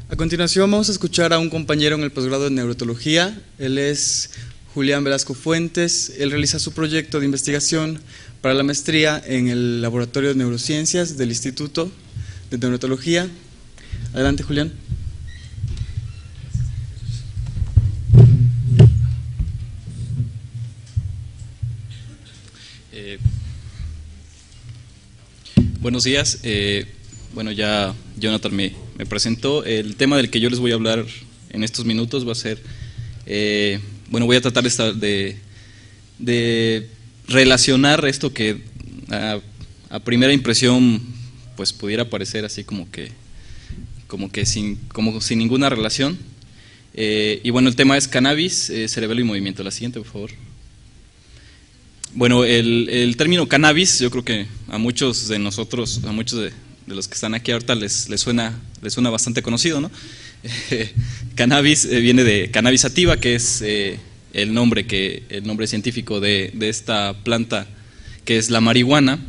A continuación vamos a escuchar a un compañero en el posgrado de neurotología. Él es Julián Velasco Fuentes. Él realiza su proyecto de investigación para la maestría en el Laboratorio de Neurociencias del Instituto de Neurotología. Adelante, Julián. Buenos días. Bueno, ya Jonathan me presentó. El tema del que yo les voy a hablar en estos minutos va a ser, bueno, voy a tratar de relacionar esto que a primera impresión pues pudiera parecer así como que sin ninguna relación. Y bueno, el tema es cannabis, cerebelo y movimiento. La siguiente, por favor. Bueno, el término cannabis, yo creo que a muchos de nosotros, a muchos de los que están aquí ahorita les suena bastante conocido, ¿no? Cannabis viene de cannabis sativa, que es el nombre científico de esta planta, que es la marihuana.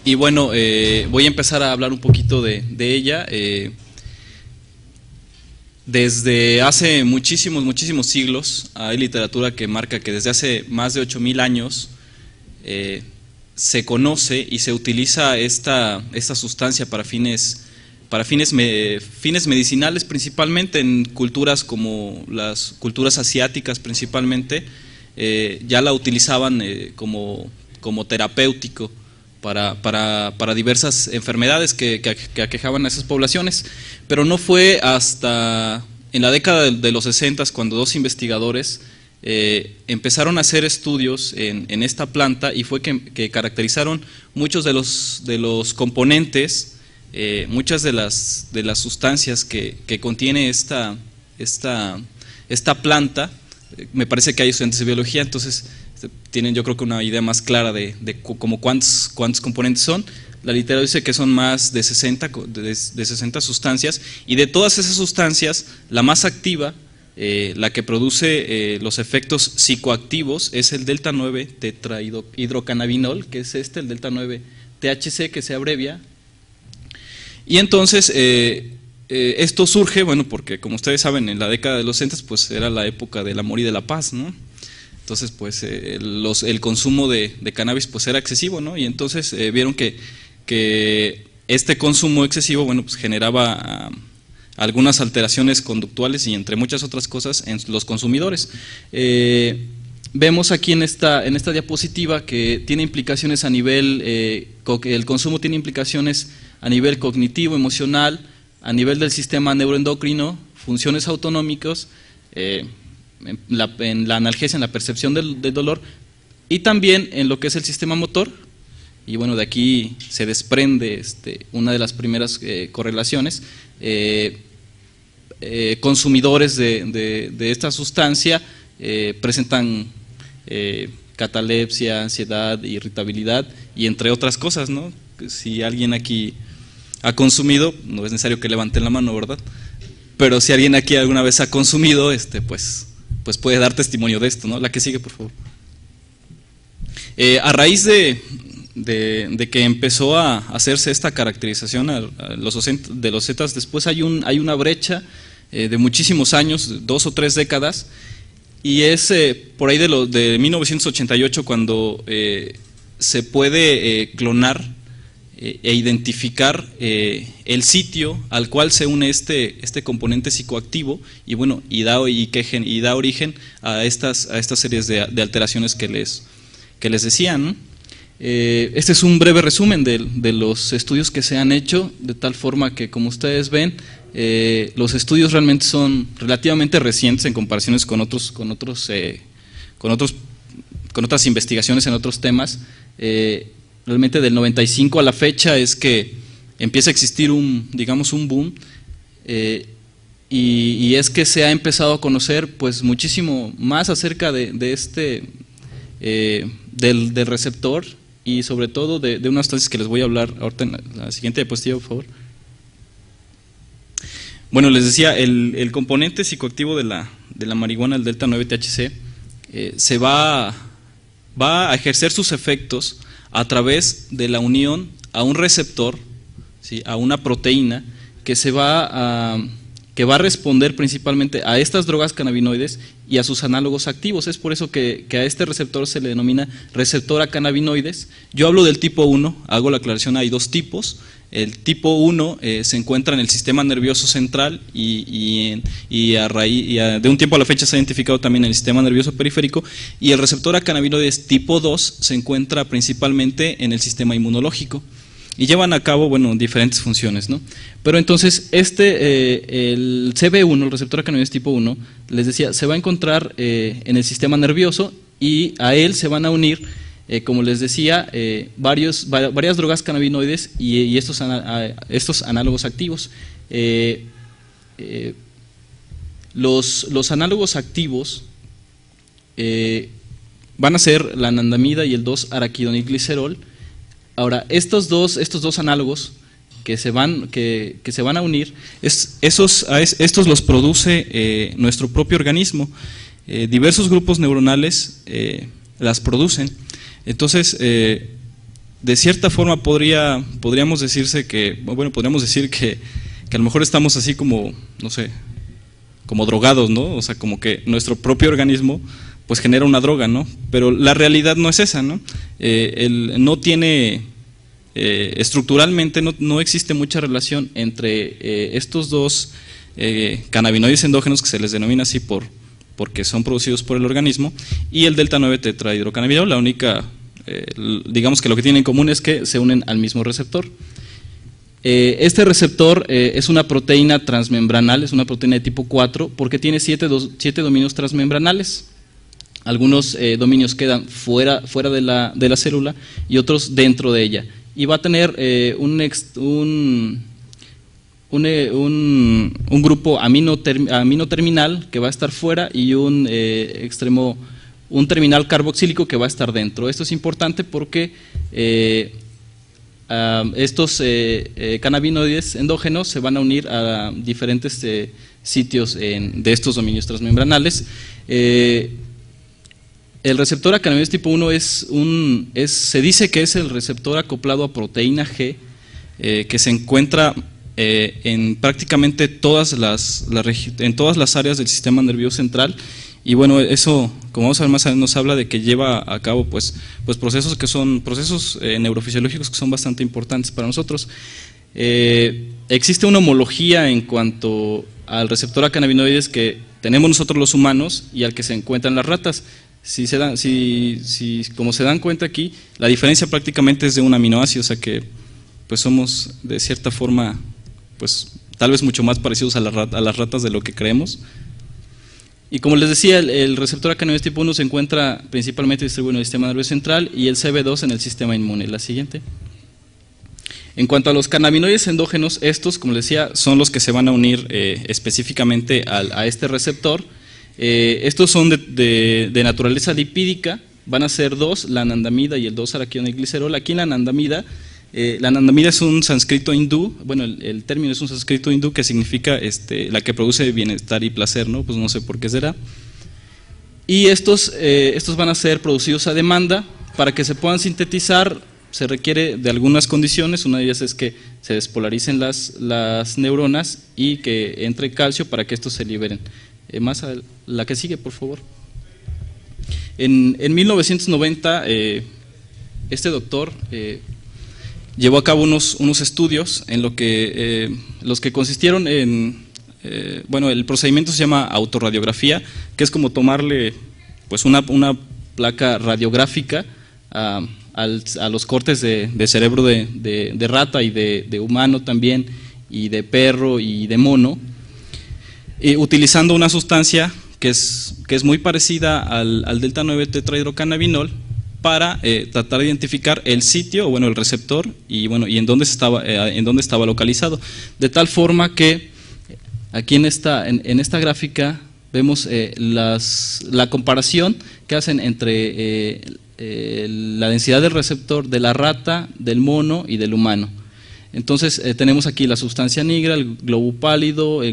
Y bueno, voy a empezar a hablar un poquito de ella. Desde hace muchísimos siglos hay literatura que marca que desde hace más de 8000 años se conoce y se utiliza esta sustancia para fines medicinales, principalmente en culturas como las culturas asiáticas principalmente. Ya la utilizaban como terapéutico para diversas enfermedades que aquejaban a esas poblaciones, pero no fue hasta en la década de los 60 cuando dos investigadores empezaron a hacer estudios en esta planta, y fue que caracterizaron muchos de los componentes, muchas de las sustancias que contiene esta planta. Me parece que hay estudiantes de biología, entonces tienen, yo creo que, una idea más clara de como cuántos componentes son. La literatura dice que son más de 60 sustancias, y de todas esas sustancias, la más activa, la que produce los efectos psicoactivos, es el delta 9 tetrahidrocannabinol, que es el delta 9 THC, que se abrevia. Y entonces esto surge, bueno, porque como ustedes saben, en la década de los 60 pues era la época del amor y de la paz, ¿no? Entonces pues el consumo de cannabis pues era excesivo, ¿no? Y entonces vieron que este consumo excesivo, bueno, pues generaba algunas alteraciones conductuales y entre muchas otras cosas en los consumidores. Vemos aquí en esta diapositiva que tiene implicaciones a nivel, el consumo tiene implicaciones a nivel cognitivo, emocional, a nivel del sistema neuroendocrino, funciones autonómicas, en la analgesia, en la percepción del dolor, y también en lo que es el sistema motor. Y bueno, de aquí se desprende una de las primeras correlaciones. Consumidores de esta sustancia presentan catalepsia, ansiedad, irritabilidad, y entre otras cosas, ¿no? Si alguien aquí ha consumido, no es necesario que levanten la mano, ¿verdad? Pero si alguien aquí alguna vez ha consumido, pues puede dar testimonio de esto, ¿no? La que sigue, por favor. A raíz de que empezó a hacerse esta caracterización de los zetas, después hay una brecha de muchísimos años, 2 o 3 décadas, y es por ahí de 1988 cuando se puede clonar e identificar el sitio al cual se une este componente psicoactivo, y bueno, y da origen a estas series de alteraciones que les decía, ¿no? Este es un breve resumen de los estudios que se han hecho, de tal forma que, como ustedes ven, los estudios realmente son relativamente recientes en comparaciones con otras investigaciones en otros temas. Realmente del 95 a la fecha es que empieza a existir un boom, y es que se ha empezado a conocer pues muchísimo más acerca del receptor, y sobre todo de unas sustancias que les voy a hablar ahorita en la siguiente diapositiva, por favor. Bueno, les decía, el componente psicoactivo de la marihuana, el delta 9 THC, se va a ejercer sus efectos a través de la unión a un receptor, ¿sí?, a una proteína que que va a responder principalmente a estas drogas cannabinoides y a sus análogos activos. Es por eso que a este receptor se le denomina receptor a cannabinoides. Yo hablo del tipo 1, hago la aclaración, hay dos tipos. El tipo 1 se encuentra en el sistema nervioso central y de un tiempo a la fecha se ha identificado también en el sistema nervioso periférico, y el receptor a cannabinoides tipo 2 se encuentra principalmente en el sistema inmunológico. Y llevan a cabo, bueno, diferentes funciones, ¿no? Pero entonces, el CB1, el receptor a cannabinoides tipo 1, les decía, se va a encontrar en el sistema nervioso y a él se van a unir, como les decía, varias drogas cannabinoides y estos análogos activos. Los análogos activos van a ser la anandamida y el 2-araquidonilglicerol. Ahora, estos dos análogos que se van a unir, estos los produce nuestro propio organismo. Diversos grupos neuronales las producen. Entonces, de cierta forma podríamos decir que a lo mejor estamos así como, no sé, como drogados, ¿no? O sea, como que nuestro propio organismo pues genera una droga, ¿no? Pero la realidad no es esa, ¿no? No tiene, estructuralmente no existe mucha relación entre estos dos cannabinoides endógenos, que se les denomina así porque son producidos por el organismo, y el delta 9 tetrahidrocannabinol. La única, digamos que lo que tienen en común es que se unen al mismo receptor. Este receptor es una proteína transmembranal, es una proteína de tipo 4, porque tiene 7 dominios transmembranales. Algunos dominios quedan fuera de la célula y otros dentro de ella. Y va a tener un grupo amino terminal que va a estar fuera y un terminal carboxílico que va a estar dentro. Esto es importante porque estos cannabinoides endógenos se van a unir a diferentes sitios de estos dominios transmembranales. El receptor a cannabinoides tipo 1 se dice que es el receptor acoplado a proteína G, que se encuentra en prácticamente todas las áreas del sistema nervioso central. Y bueno, eso, como vamos a ver más adelante, nos habla de que lleva a cabo pues procesos que son procesos neurofisiológicos que son bastante importantes para nosotros. Existe una homología en cuanto al receptor a cannabinoides que tenemos nosotros los humanos y al que se encuentra en las ratas. Como se dan cuenta aquí, la diferencia prácticamente es de un aminoácido, o sea que pues somos de cierta forma pues tal vez mucho más parecidos a las ratas de lo que creemos. Y como les decía, el receptor a cannabinoides tipo 1 se encuentra principalmente distribuido en el sistema nervioso central y el CB2 en el sistema inmune. La siguiente. En cuanto a los cannabinoides endógenos, estos, como les decía, son los que se van a unir específicamente a este receptor. Estos son de naturaleza lipídica, van a ser dos, la anandamida y el 2-araquidonilglicerol. Aquí la anandamida es un sánscrito hindú, bueno, el término es un sánscrito hindú que significa la que produce bienestar y placer, ¿no? Pues no sé por qué será. Y estos van a ser producidos a demanda. Para que se puedan sintetizar se requiere de algunas condiciones. Una de ellas es que se despolaricen las neuronas y que entre calcio para que estos se liberen. La que sigue, por favor. En 1990, este doctor llevó a cabo unos estudios en los que consistieron en, bueno, el procedimiento se llama autorradiografía, que es como tomarle pues una placa radiográfica a los cortes de cerebro de rata y de humano también, y de perro y de mono, utilizando una sustancia que es muy parecida al delta 9 tetrahidrocannabinol para tratar de identificar el sitio, o bueno, el receptor y en dónde estaba localizado, de tal forma que aquí en esta gráfica vemos la comparación que hacen entre la densidad del receptor de la rata, del mono y del humano. Entonces tenemos aquí la sustancia negra, el globo pálido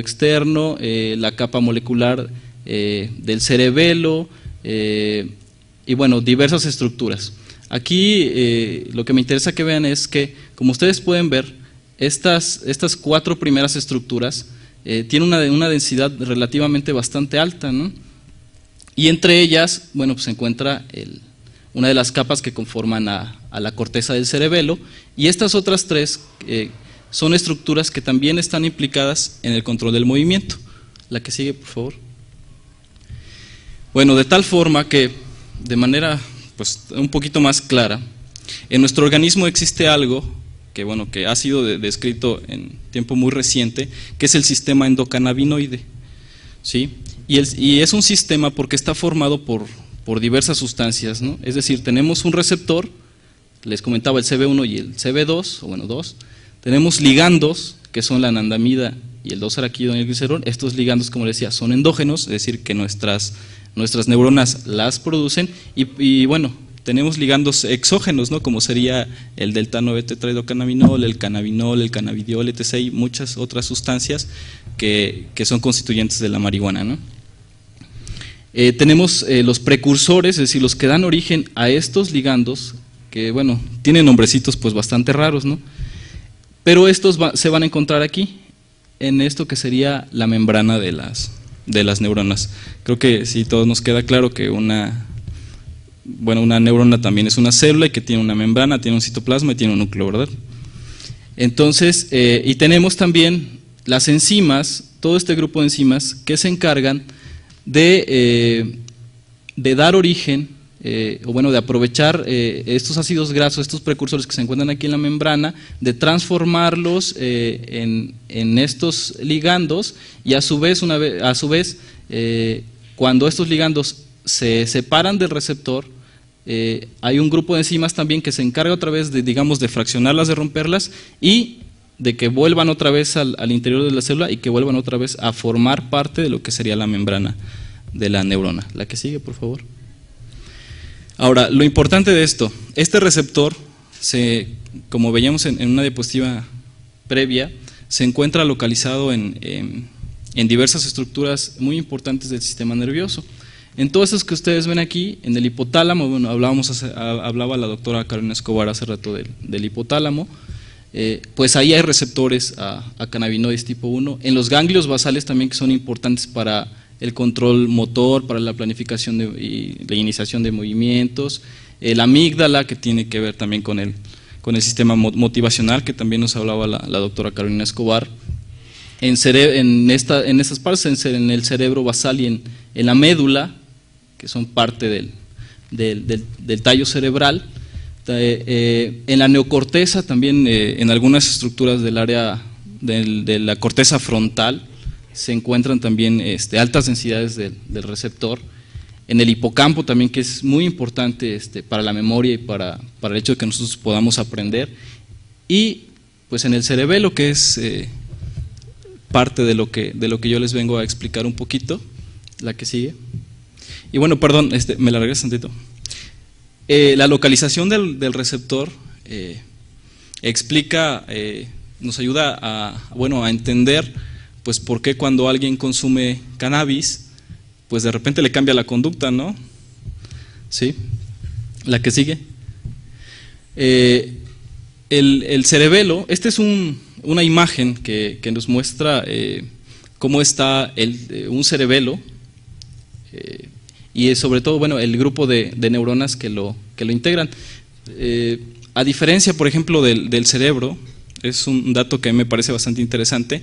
externo, la capa molecular del cerebelo y bueno, diversas estructuras. Aquí lo que me interesa que vean es que, como ustedes pueden ver, estas 4 primeras estructuras tienen una densidad relativamente bastante alta, ¿no? Y entre ellas, bueno, pues se encuentra una de las capas que conforman a la corteza del cerebelo, y estas otras 3 son estructuras que también están implicadas en el control del movimiento. La que sigue, por favor. Bueno, de tal forma que, de manera pues un poquito más clara, en nuestro organismo existe algo que, bueno, que ha sido descrito en tiempo muy reciente, que es el sistema endocannabinoide, ¿sí? Y es un sistema porque está formado por diversas sustancias, ¿no? Es decir, tenemos un receptor, les comentaba el CB1 y el CB2, o bueno, 2, tenemos ligandos, que son la anandamida y el 2-araquidonilglicerol. Estos ligandos, como les decía, son endógenos, es decir, que nuestras neuronas las producen, y bueno, tenemos ligandos exógenos, ¿no? Como sería el delta-9-tetrahidrocannabinol, el cannabinol, el cannabidiol, etc., y muchas otras sustancias que son constituyentes de la marihuana, ¿no? Tenemos los precursores, es decir, los que dan origen a estos ligandos, que bueno, tienen nombrecitos pues bastante raros, ¿no? Pero estos se van a encontrar aquí, en esto que sería la membrana de las neuronas. Creo que sí, todos nos queda claro que una neurona también es una célula y que tiene una membrana, tiene un citoplasma y tiene un núcleo, ¿verdad? Entonces, y tenemos también las enzimas, todo este grupo de enzimas que se encargan de dar origen, o bueno, de aprovechar estos ácidos grasos, estos precursores que se encuentran aquí en la membrana, de transformarlos en estos ligandos, y a su vez, cuando estos ligandos se separan del receptor, hay un grupo de enzimas también que se encarga otra vez de, digamos, de fraccionarlas, de romperlas, y de que vuelvan otra vez al interior de la célula y que vuelvan otra vez a formar parte de lo que sería la membrana de la neurona. La que sigue, por favor. Ahora, lo importante de esto, este receptor, como veíamos en una diapositiva previa, se encuentra localizado en diversas estructuras muy importantes del sistema nervioso. En todas esas que ustedes ven aquí, en el hipotálamo, bueno, hablaba la doctora Carolina Escobar hace rato del hipotálamo, pues ahí hay receptores a cannabinoides tipo 1, en los ganglios basales también, que son importantes para el control motor, para la planificación y la iniciación de movimientos, la amígdala, que tiene que ver también con el sistema motivacional, que también nos hablaba la doctora Carolina Escobar, en estas partes, en el cerebro basal y en la médula, que son parte del tallo cerebral, en la neocorteza también, en algunas estructuras del área de la corteza frontal, se encuentran también altas densidades del receptor. En el hipocampo también, que es muy importante para la memoria y para el hecho de que nosotros podamos aprender. Y pues en el cerebelo, que es parte de lo que yo les vengo a explicar un poquito. La que sigue. Y bueno, perdón, me la regreso un tantito. La localización del receptor explica, nos ayuda a entender pues por qué cuando alguien consume cannabis, pues de repente le cambia la conducta, ¿no? ¿Sí? La que sigue. El cerebelo, esta es una imagen que nos muestra cómo está un cerebelo, y sobre todo, bueno, el grupo de neuronas que lo integran. A diferencia, por ejemplo, del cerebro, es un dato que me parece bastante interesante.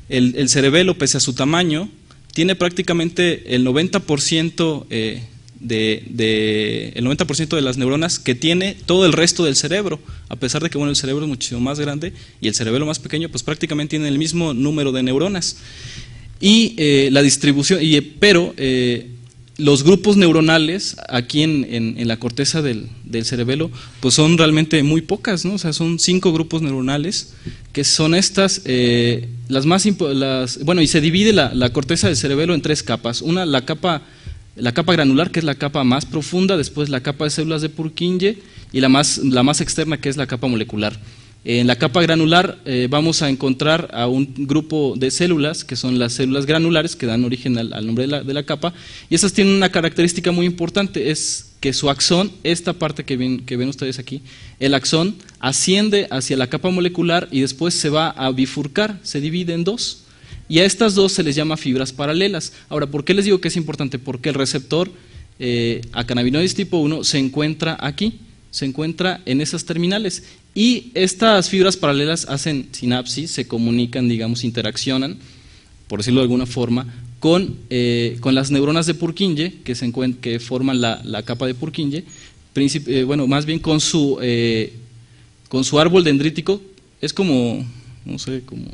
El cerebelo, pese a su tamaño, tiene prácticamente el 90% de las neuronas que tiene todo el resto del cerebro, a pesar de que, bueno, el cerebro es muchísimo más grande y el cerebelo más pequeño, pues prácticamente tiene el mismo número de neuronas. Y la distribución, pero los grupos neuronales aquí en la corteza del cerebelo, pues son realmente muy pocas, ¿no? O sea, son 5 grupos neuronales, que son estas, bueno, y se divide la corteza del cerebelo en 3 capas. Una, la capa granular, que es la capa más profunda, después la capa de células de Purkinje, y la más externa, que es la capa molecular. En la capa granular vamos a encontrar a un grupo de células, que son las células granulares, que dan origen al nombre de la capa, y esas tienen una característica muy importante, es que su axón, esta parte que ven ustedes aquí, el axón asciende hacia la capa molecular y después se va a bifurcar, se divide en dos, y a estas dos se les llama fibras paralelas. Ahora, ¿por qué les digo que es importante? Porque el receptor a cannabinoides tipo 1 se encuentra aquí, se encuentra en esas terminales, y estas fibras paralelas hacen sinapsis, se comunican, digamos, interaccionan, por decirlo de alguna forma, con las neuronas de Purkinje, que forman la capa de Purkinje, bueno, más bien con su árbol dendrítico. Es como, no sé, como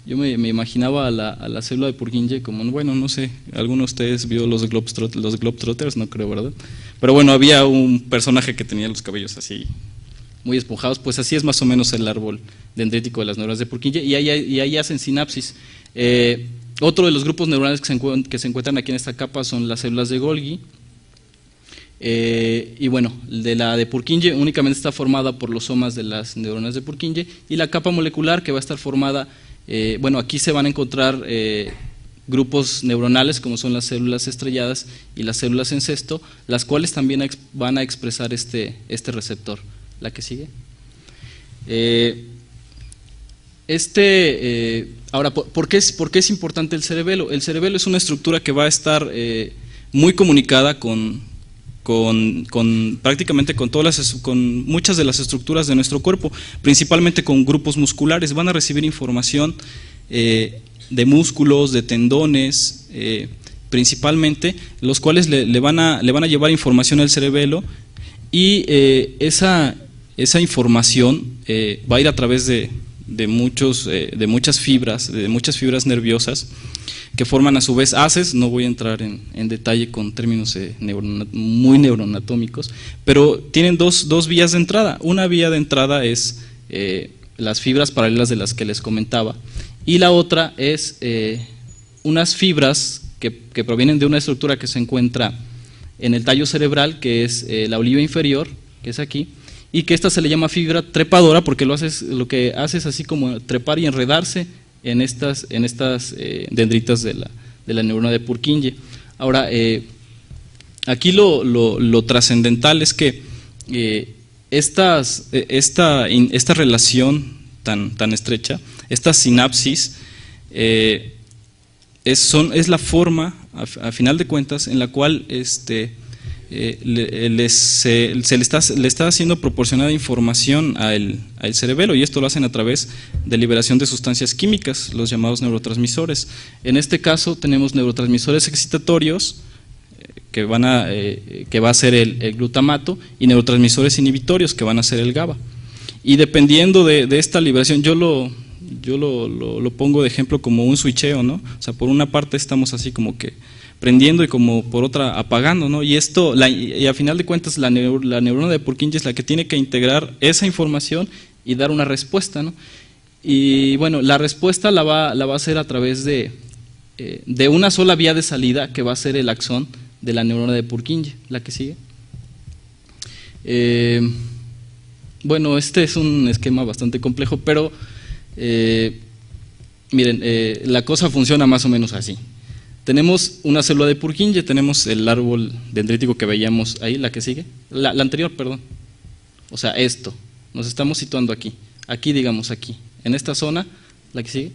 yo me imaginaba a la célula de Purkinje como, bueno, no sé, alguno de ustedes vio los Globetrotters, no creo, ¿verdad? Pero bueno, había un personaje que tenía los cabellos así, muy esponjados, pues así es más o menos el árbol dendrítico de las neuronas de Purkinje, y ahí hacen sinapsis. Otro de los grupos neuronales que se encuentran aquí en esta capa son las células de Golgi, y bueno, la de Purkinje únicamente está formada por los somas de las neuronas de Purkinje, y la capa molecular que va a estar formada, bueno, aquí se van a encontrar grupos neuronales como son las células estrelladas y las células en cesto, las cuales también van a expresar este receptor. La que sigue. Ahora, ¿por qué es importante el cerebelo? El cerebelo es una estructura que va a estar muy comunicada con prácticamente con muchas de las estructuras de nuestro cuerpo, principalmente con grupos musculares. Van a recibir información de músculos, de tendones, principalmente, los cuales le van a llevar información al cerebelo, y esa información va a ir a través de muchas fibras nerviosas que forman a su vez haces. No voy a entrar en detalle con términos muy neuroanatómicos, pero tienen dos vías de entrada. Una vía de entrada es las fibras paralelas de las que les comentaba, y la otra es unas fibras que provienen de una estructura que se encuentra en el tallo cerebral, que es la oliva inferior, que es aquí, y que esta se le llama fibra trepadora porque lo que hace es así como trepar y enredarse en estas dendritas de la neurona de Purkinje. Ahora, aquí lo trascendental es que esta relación tan estrecha, esta sinapsis, es la forma, a final de cuentas, en la cual le está siendo proporcionada información al cerebelo, y esto lo hacen a través de liberación de sustancias químicas, los llamados neurotransmisores. En este caso tenemos neurotransmisores excitatorios, que va a ser el glutamato, y neurotransmisores inhibitorios, que van a ser el GABA. Y dependiendo de esta liberación, yo lo pongo de ejemplo como un switcheo, ¿no? O sea, por una parte estamos así como que prendiendo y como por otra apagando, ¿no? Y a final de cuentas la neurona de Purkinje es la que tiene que integrar esa información y dar una respuesta, ¿no? Y bueno, la respuesta la va a hacer a través de una sola vía de salida, que va a ser el axón de la neurona de Purkinje. La que sigue. Bueno, este es un esquema bastante complejo, pero miren, la cosa funciona más o menos así. Tenemos una célula de Purkinje, tenemos el árbol dendrítico que veíamos ahí, la que sigue, la anterior, perdón. O sea, esto, nos estamos situando aquí, digamos aquí, en esta zona, la que sigue.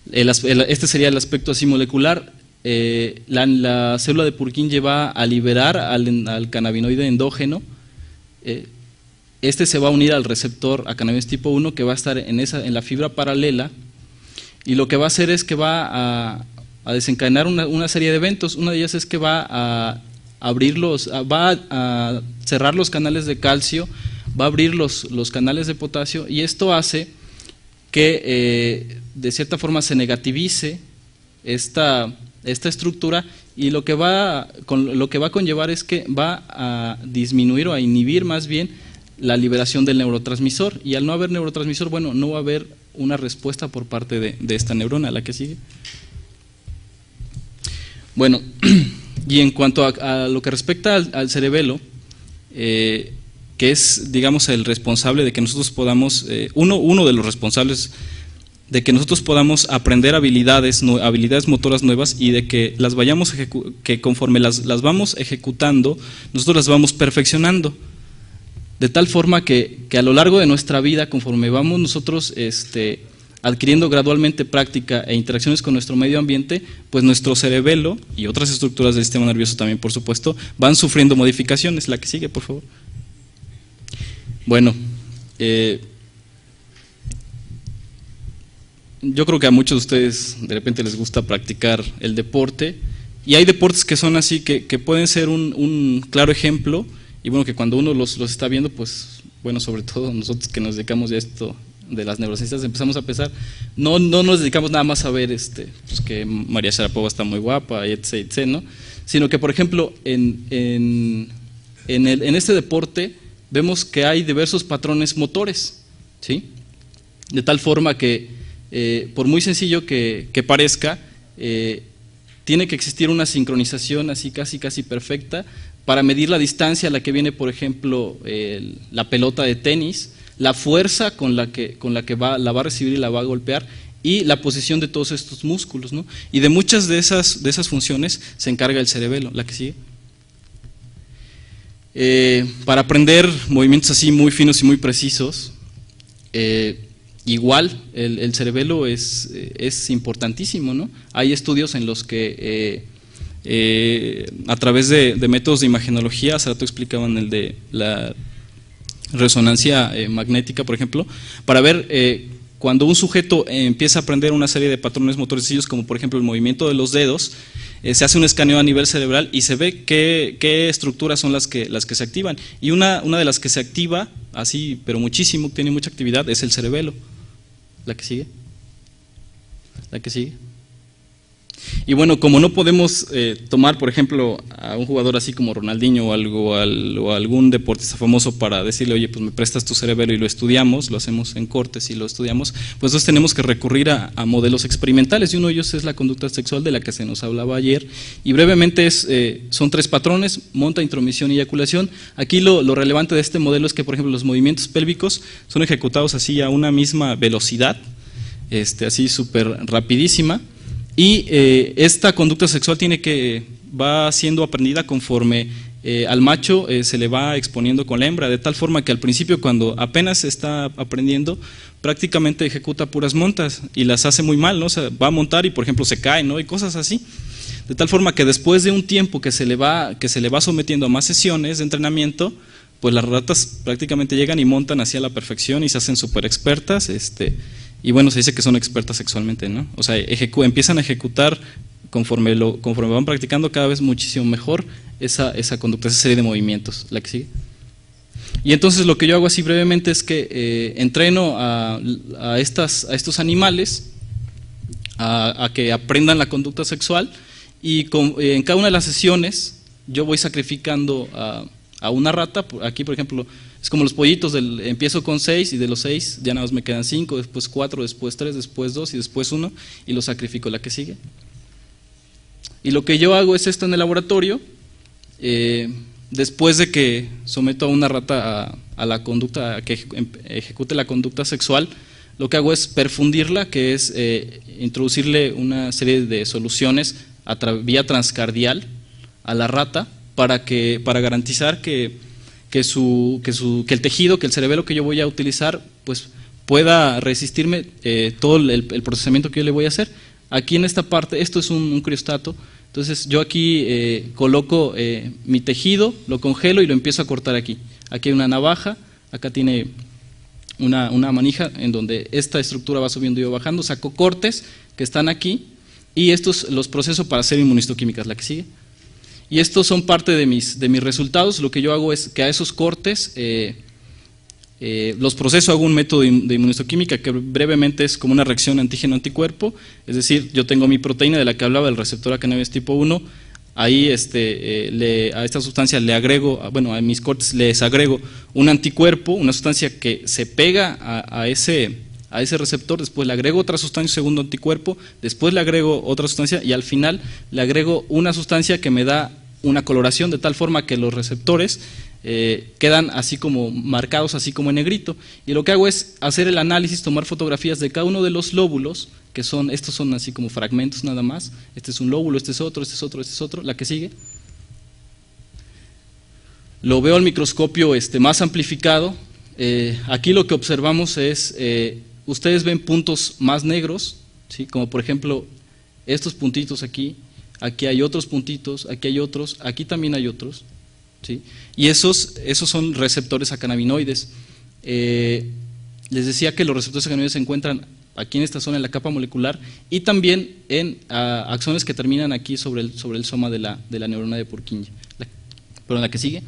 Este sería el aspecto así molecular. La célula de Purkinje va a liberar al cannabinoide endógeno. Este se va a unir al receptor a cannabinoides tipo 1, que va a estar en la fibra paralela, y lo que va a hacer es que va a desencadenar una serie de eventos. Una de ellas es que va a cerrar los canales de calcio, va a abrir los canales de potasio, y esto hace que de cierta forma se negativice esta estructura, y lo que va a conllevar es que va a disminuir o a inhibir más bien la liberación del neurotransmisor, y al no haber neurotransmisor, bueno, no va a haber una respuesta por parte de esta neurona. La que sigue. Bueno, y en cuanto a lo que respecta al cerebelo, que es, digamos, el responsable de que nosotros podamos, uno de los responsables de que nosotros podamos aprender habilidades motoras nuevas y de que las vayamos que conforme las vamos ejecutando, nosotros las vamos perfeccionando, de tal forma que a lo largo de nuestra vida, conforme vamos nosotros adquiriendo gradualmente práctica e interacciones con nuestro medio ambiente, pues nuestro cerebelo y otras estructuras del sistema nervioso también, por supuesto, van sufriendo modificaciones. La que sigue, por favor. Bueno, yo creo que a muchos de ustedes de repente les gusta practicar el deporte, y hay deportes que son así, que pueden ser un claro ejemplo, y bueno, que cuando uno los está viendo, pues bueno, sobre todo nosotros que nos dedicamos a esto de las neurociencias, empezamos a pensar, no nos dedicamos nada más a ver pues que María Sharapova está muy guapa, etc., ¿no? Sino que, por ejemplo, en este deporte vemos que hay diversos patrones motores, ¿sí? De tal forma que, por muy sencillo que parezca, tiene que existir una sincronización así casi perfecta para medir la distancia a la que viene, por ejemplo, la pelota de tenis, la fuerza con la que la va a recibir y la va a golpear, y la posición de todos estos músculos, ¿no? Y de muchas de esas funciones se encarga el cerebelo. La que sigue. Para aprender movimientos así muy finos y muy precisos, igual el cerebelo es importantísimo, ¿no? Hay estudios en los que a través de métodos de imagenología, hace rato explicaban el de la resonancia magnética, por ejemplo, para ver cuando un sujeto empieza a aprender una serie de patrones motores sencillos, como por ejemplo el movimiento de los dedos, se hace un escaneo a nivel cerebral y se ve qué estructuras son las que se activan, y una de las que se activa así, pero muchísimo, tiene mucha actividad, es el cerebelo. La que sigue. La que sigue. Y bueno, como no podemos tomar, por ejemplo, a un jugador así como Ronaldinho o algún deportista famoso para decirle, oye, pues me prestas tu cerebelo y lo estudiamos, lo hacemos en cortes y lo estudiamos, pues entonces tenemos que recurrir a modelos experimentales, y uno de ellos es la conducta sexual, de la que se nos hablaba ayer, y brevemente son 3 patrones: monta, intromisión y eyaculación. Aquí lo relevante de este modelo es que, por ejemplo, los movimientos pélvicos son ejecutados así a una misma velocidad, así súper rapidísima. Y esta conducta sexual va siendo aprendida conforme al macho se le va exponiendo con la hembra, de tal forma que al principio, cuando apenas está aprendiendo, prácticamente ejecuta puras montas y las hace muy mal, ¿no? O sea, va a montar y, por ejemplo, se cae, ¿no? Y cosas así. De tal forma que después de un tiempo que se le va sometiendo a más sesiones de entrenamiento, pues las ratas prácticamente llegan y montan hacia la perfección y se hacen súper expertas, y bueno, se dice que son expertas sexualmente, ¿no? O sea, empiezan a ejecutar conforme van practicando cada vez muchísimo mejor esa conducta, esa serie de movimientos. La que sigue. Y entonces lo que yo hago así brevemente es que entreno a estos animales a que aprendan la conducta sexual, y en cada una de las sesiones yo voy sacrificando a una rata. Aquí, por ejemplo, es como los pollitos, empiezo con 6 y de los 6 ya nada más me quedan 5, después 4, después 3, después 2 y después 1, y lo sacrifico. La que sigue. Y lo que yo hago es esto en el laboratorio. Después de que someto a una rata a la conducta, a que ejecute la conducta sexual, lo que hago es perfundirla, que es introducirle una serie de soluciones vía transcardial a la rata, para garantizar que el tejido, que el cerebelo que yo voy a utilizar, pues pueda resistirme todo el procesamiento que yo le voy a hacer. Aquí en esta parte, esto es un criostato, entonces yo aquí coloco mi tejido, lo congelo y lo empiezo a cortar aquí. Aquí hay una navaja, acá tiene una manija en donde esta estructura va subiendo y va bajando, saco cortes que están aquí, y estos los proceso para hacer inmunistoquímicas. La que sigue. Y estos son parte de mis resultados. Lo que yo hago es que a esos cortes los proceso, hago un método de inmunistoquímica que brevemente es como una reacción antígeno-anticuerpo, es decir, yo tengo mi proteína de la que hablaba, el receptor a cannabis tipo 1, ahí a esta sustancia le agrego, a mis cortes les agrego un anticuerpo, una sustancia que se pega a ese receptor, después le agrego otra sustancia, segundo anticuerpo, después le agrego otra sustancia y al final le agrego una sustancia que me da una coloración, de tal forma que los receptores quedan así como marcados, así como en negrito. Y lo que hago es hacer el análisis, tomar fotografías de cada uno de los lóbulos, que son, estos son así como fragmentos nada más. Este es un lóbulo, este es otro, este es otro, este es otro. La que sigue. Lo veo al microscopio más amplificado. Aquí lo que observamos es, ustedes ven puntos más negros, ¿sí? Como por ejemplo estos puntitos aquí, aquí hay otros puntitos, aquí hay otros, aquí también hay otros, ¿sí? Y esos son receptores a cannabinoides. Les decía que los receptores a cannabinoides se encuentran aquí en esta zona, en la capa molecular, y también en axones que terminan aquí sobre el soma de la neurona de Purkinje. Pero en la que sigue.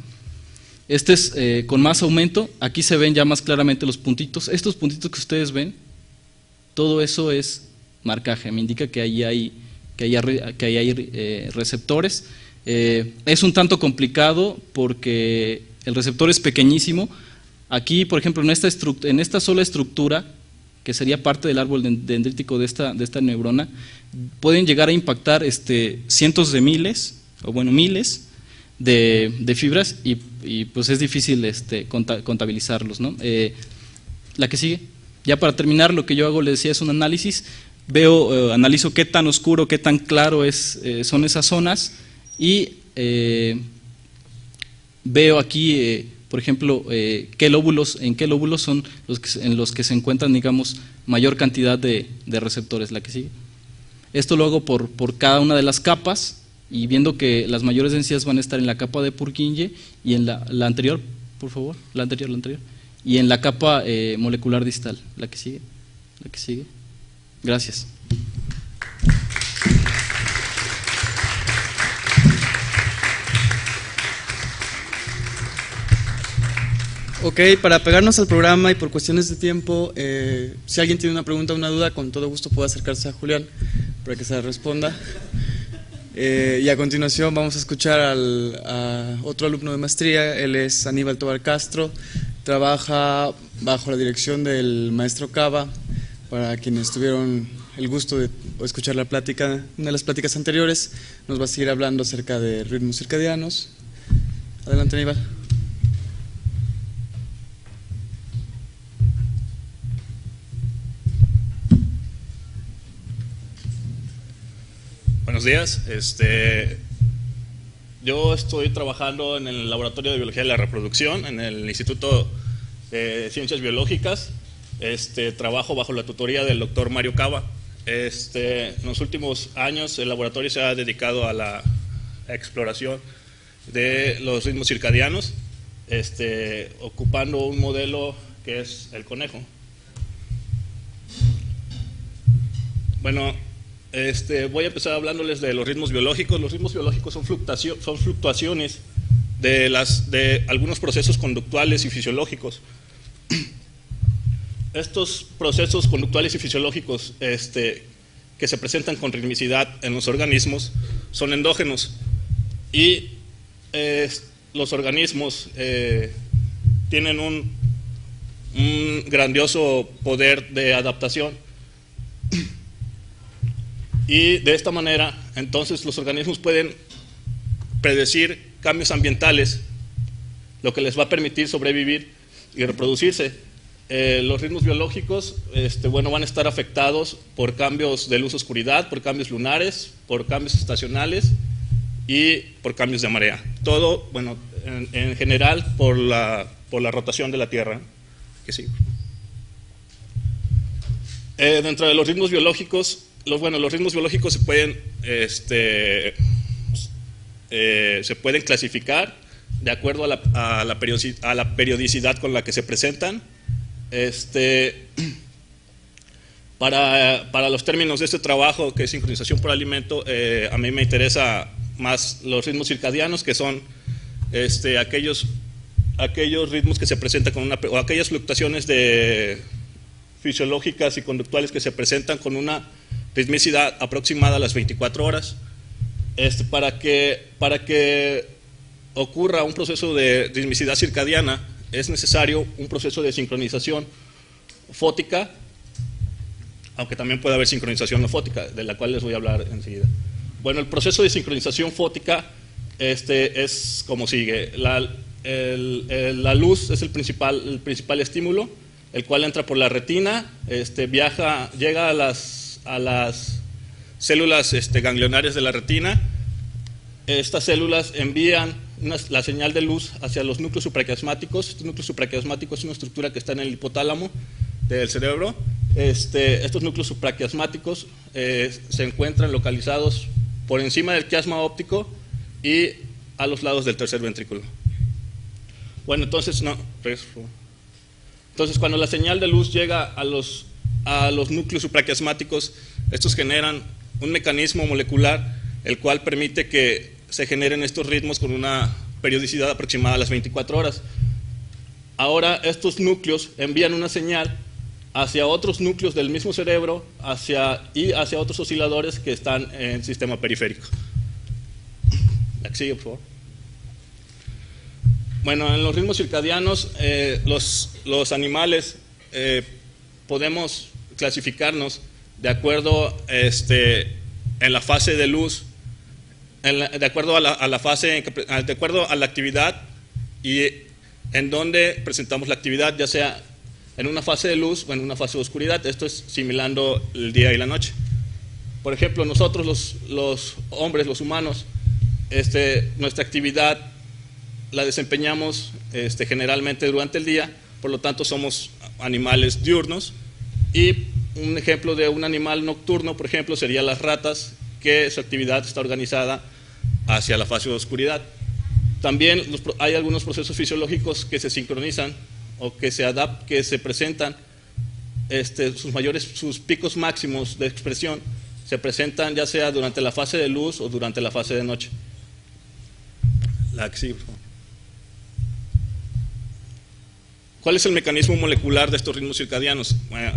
Este es con más aumento, aquí se ven ya más claramente los puntitos. Estos puntitos que ustedes ven, todo eso es marcaje, me indica que ahí hay receptores. Es un tanto complicado porque el receptor es pequeñísimo. Aquí, por ejemplo, en esta sola estructura, que sería parte del árbol dendrítico de esta neurona, pueden llegar a impactar cientos de miles, o bueno, miles de fibras, y pues es difícil contabilizarlos, ¿no? La que sigue. Ya para terminar, lo que yo hago, les decía, es un análisis. Analizo qué tan oscuro, qué tan claro son esas zonas, y veo aquí, por ejemplo, en qué lóbulos son en los que se encuentran, digamos, mayor cantidad de receptores. La que sigue. Esto lo hago por cada una de las capas, y viendo que las mayores densidades van a estar en la capa de Purkinje y en la anterior, por favor, la anterior, y en la capa molecular distal. La que sigue. Gracias. Ok, para pegarnos al programa y por cuestiones de tiempo, si alguien tiene una pregunta o una duda, con todo gusto puede acercarse a Julián para que se la responda. Y a continuación vamos a escuchar a otro alumno de maestría. Él es Aníbal Tobar Castro, trabaja bajo la dirección del maestro Cava. Para quienes tuvieron el gusto de escuchar la plática, una de las pláticas anteriores, nos va a seguir hablando acerca de ritmos circadianos. Adelante, Aníbal. Buenos días. Yo estoy trabajando en el Laboratorio de Biología de la Reproducción, en el Instituto de Ciencias Biológicas. Trabajo bajo la tutoría del doctor Mario Cava. En los últimos años el laboratorio se ha dedicado a la exploración de los ritmos circadianos, ocupando un modelo que es el conejo. Bueno, voy a empezar hablándoles de los ritmos biológicos. Los ritmos biológicos son fluctuaciones de algunos procesos conductuales y fisiológicos. Estos procesos conductuales y fisiológicos que se presentan con ritmicidad en los organismos son endógenos, y los organismos tienen un grandioso poder de adaptación, y de esta manera entonces los organismos pueden predecir cambios ambientales, lo que les va a permitir sobrevivir y reproducirse. Los ritmos biológicos van a estar afectados por cambios de luz-oscuridad, por cambios lunares, por cambios estacionales y por cambios de marea. Todo, bueno, en general por la rotación de la Tierra. Que sí. Dentro de los ritmos biológicos, los ritmos biológicos se pueden clasificar de acuerdo a la periodicidad con la que se presentan. Para los términos de este trabajo, que es sincronización por alimento, a mí me interesa más los ritmos circadianos, que son aquellos ritmos que se presentan o aquellas fluctuaciones fisiológicas y conductuales que se presentan con una ritmicidad aproximada a las 24 horas. Para que ocurra un proceso de ritmicidad circadiana, es necesario un proceso de sincronización fótica, aunque también puede haber sincronización no fótica, de la cual les voy a hablar enseguida. Bueno, el proceso de sincronización fótica es como sigue. la luz es el principal estímulo, el cual entra por la retina, llega a las células ganglionarias de la retina. Estas células envían la señal de luz hacia los núcleos supraquiasmáticos. Estos núcleos supraquiasmáticos es una estructura que está en el hipotálamo del cerebro. Estos núcleos supraquiasmáticos se encuentran localizados por encima del quiasma óptico y a los lados del tercer ventrículo. Bueno, entonces cuando la señal de luz llega a los núcleos supraquiasmáticos, estos generan un mecanismo molecular el cual permite que se generen estos ritmos con una periodicidad aproximada a las 24 horas. Ahora estos núcleos envían una señal hacia otros núcleos del mismo cerebro y hacia otros osciladores que están en el sistema periférico. La que sigue, por favor. Bueno, en los ritmos circadianos, los animales podemos clasificarnos de acuerdo en la fase de luz, de acuerdo a la fase, de acuerdo a la actividad y en donde presentamos la actividad, ya sea en una fase de luz o en una fase de oscuridad. Esto es similando el día y la noche. Por ejemplo, nosotros los hombres, los humanos, nuestra actividad la desempeñamos generalmente durante el día, por lo tanto somos animales diurnos. Y un ejemplo de un animal nocturno, por ejemplo, sería las ratas, que su actividad está organizada hacia la fase de oscuridad. También hay algunos procesos fisiológicos que se sincronizan o que se presentan, sus picos máximos de expresión se presentan ya sea durante la fase de luz o durante la fase de noche. ¿Cuál es el mecanismo molecular de estos ritmos circadianos? Bueno,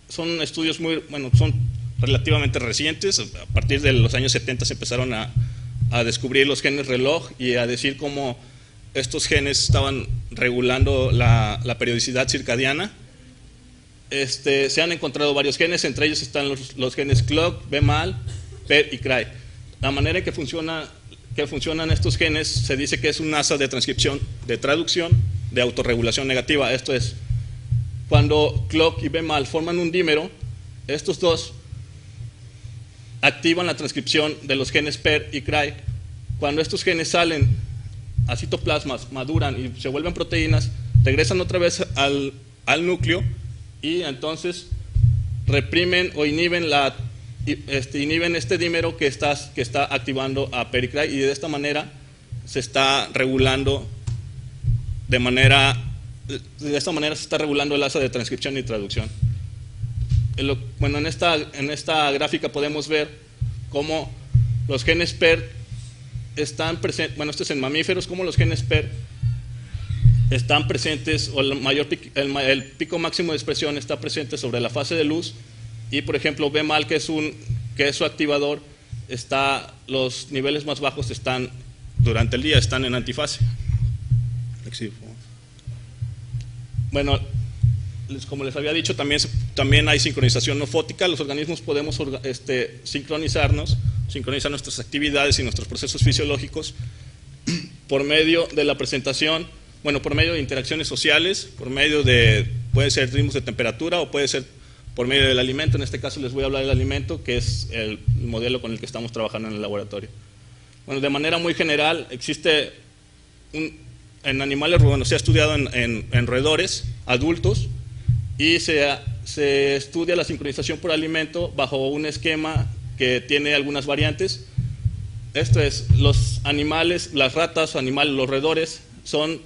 son estudios son relativamente recientes. A partir de los años 70 se empezaron a descubrir los genes reloj y a decir cómo estos genes estaban regulando la periodicidad circadiana. Se han encontrado varios genes, entre ellos están los genes clock, BMAL, PER y CRY. La manera en que funcionan estos genes se dice que es un asa de transcripción, de traducción, de autorregulación negativa. Esto es, cuando clock y BMAL forman un dímero, estos dos activan la transcripción de los genes PER y CRY. Cuando estos genes salen a citoplasmas, maduran y se vuelven proteínas, regresan otra vez al núcleo y entonces reprimen o inhiben este dímero que está activando a PER y CRY, y de esta manera se está regulando se está regulando el asa de transcripción y traducción. Bueno, en esta gráfica podemos ver cómo los genes PER están presentes, bueno, esto es en mamíferos, cómo los genes PER están presentes, o el pico máximo de expresión está presente sobre la fase de luz, y por ejemplo BMAL, que es su activador, los niveles más bajos están durante el día, están en antifase. Bueno, como les había dicho, también hay sincronización no fótica. Los organismos podemos sincronizar nuestras actividades y nuestros procesos fisiológicos por medio de la presentación, por medio de interacciones sociales, puede ser ritmos de temperatura o puede ser por medio del alimento. En este caso les voy a hablar del alimento, que es el modelo con el que estamos trabajando en el laboratorio. Bueno, de manera muy general, existe en animales, se ha estudiado en roedores adultos, y se estudia la sincronización por alimento bajo un esquema que tiene algunas variantes. Esto es, los animales, las ratas, los roedores, se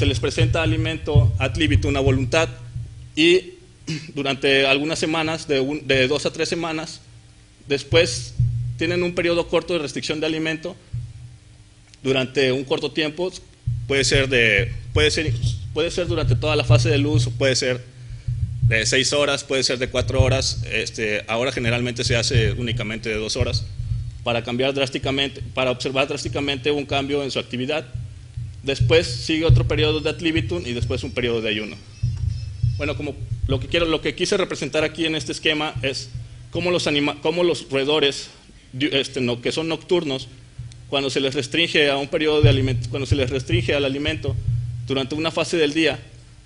les presenta alimento ad libitum, a voluntad, y durante algunas semanas, de 2 a 3 semanas, después tienen un periodo corto de restricción de alimento durante un corto tiempo. Puede ser durante toda la fase de luz, o puede ser de 6 horas, puede ser de 4 horas. Ahora generalmente se hace únicamente de 2 horas para observar drásticamente un cambio en su actividad. Después sigue otro periodo de ad libitum y después un periodo de ayuno. Bueno, lo que quise representar aquí en este esquema es cómo los roedores que son nocturnos cuando se les restringe a un periodo de alimento, cuando se les restringe al alimento durante una fase del día,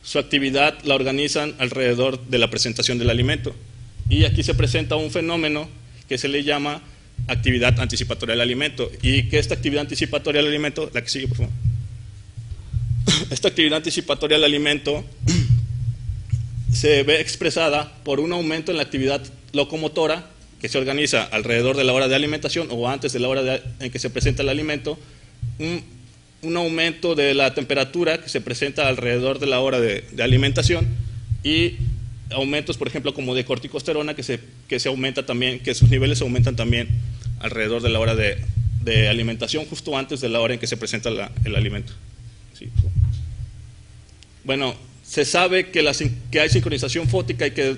su actividad la organizan alrededor de la presentación del alimento. Y aquí se presenta un fenómeno que se le llama actividad anticipatoria del alimento. Y que esta actividad anticipatoria del alimento, la que sigue por favor, esta actividad anticipatoria del alimento se ve expresada por un aumento en la actividad locomotora que se organiza alrededor de la hora de alimentación o antes de la hora en que se presenta el alimento, un aumento de la temperatura que se presenta alrededor de la hora de alimentación y aumentos, por ejemplo, como de corticosterona que se aumenta también, que sus niveles se aumentan también alrededor de la hora de alimentación, justo antes de la hora en que se presenta el alimento. Sí. Bueno, se sabe que hay sincronización fótica y que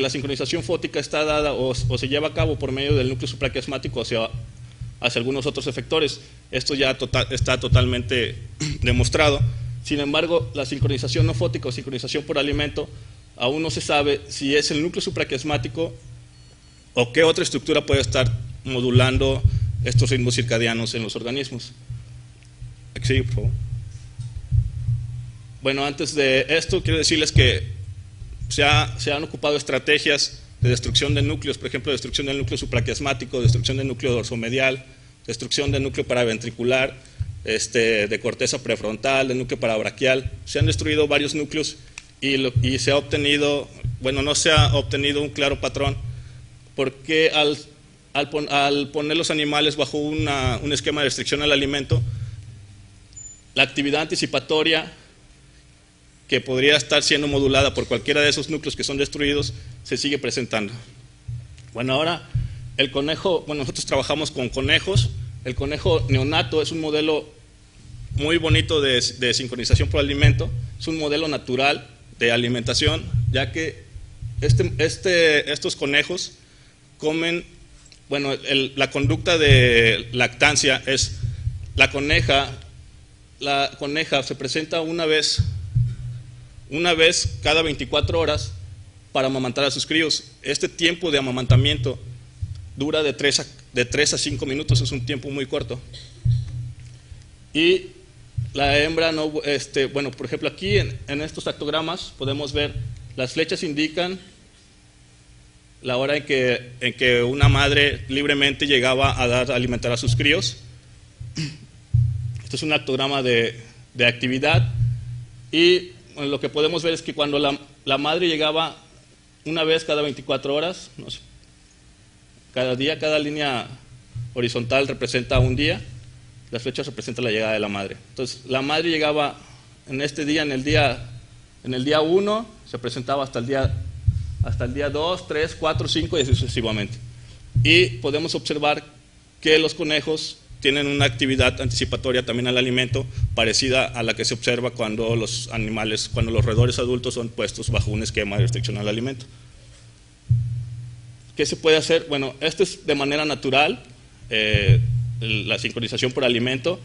la sincronización fótica está dada o se lleva a cabo por medio del núcleo supraquiasmático hacia algunos otros efectores. Esto ya está totalmente demostrado. Sin embargo, la sincronización no fótica o sincronización por alimento aún no se sabe si es el núcleo supraquiasmático o qué otra estructura puede estar modulando estos ritmos circadianos en los organismos. Sigue, por favor. Bueno, antes de esto quiero decirles que se han ocupado estrategias de destrucción de núcleos, por ejemplo, destrucción del núcleo supraquiasmático, destrucción del núcleo dorsomedial, destrucción del núcleo paraventricular, de corteza prefrontal, del núcleo parabraquial. Se han destruido varios núcleos y se ha obtenido, bueno, no se ha obtenido un claro patrón, porque al poner los animales bajo un esquema de restricción al alimento, la actividad anticipatoria que podría estar siendo modulada por cualquiera de esos núcleos que son destruidos, se sigue presentando. Bueno, ahora el conejo, bueno, nosotros trabajamos con conejos. El conejo neonato es un modelo muy bonito de sincronización por alimento, es un modelo natural de alimentación, ya que estos conejos comen, bueno, la conducta de lactancia es la coneja se presenta una vez cada 24 horas para amamantar a sus críos. Este tiempo de amamantamiento dura de 3 a 5 minutos, es un tiempo muy corto. Y la hembra no, bueno, por ejemplo aquí en estos actogramas podemos ver, las flechas indican la hora en que una madre libremente llegaba a alimentar a sus críos. Este es un actograma de actividad y bueno, lo que podemos ver es que cuando la madre llegaba una vez cada 24 horas, no sé, cada día, cada línea horizontal representa un día, las flechas representan la llegada de la madre. Entonces, la madre llegaba en este día, en el día 1, se presentaba hasta el día 2, 3, 4, 5 y así sucesivamente. Y podemos observar que los conejos tienen una actividad anticipatoria también al alimento parecida a la que se observa cuando los roedores adultos son puestos bajo un esquema de restricción al alimento. ¿Qué se puede hacer? Bueno, esto es de manera natural, la sincronización por alimento.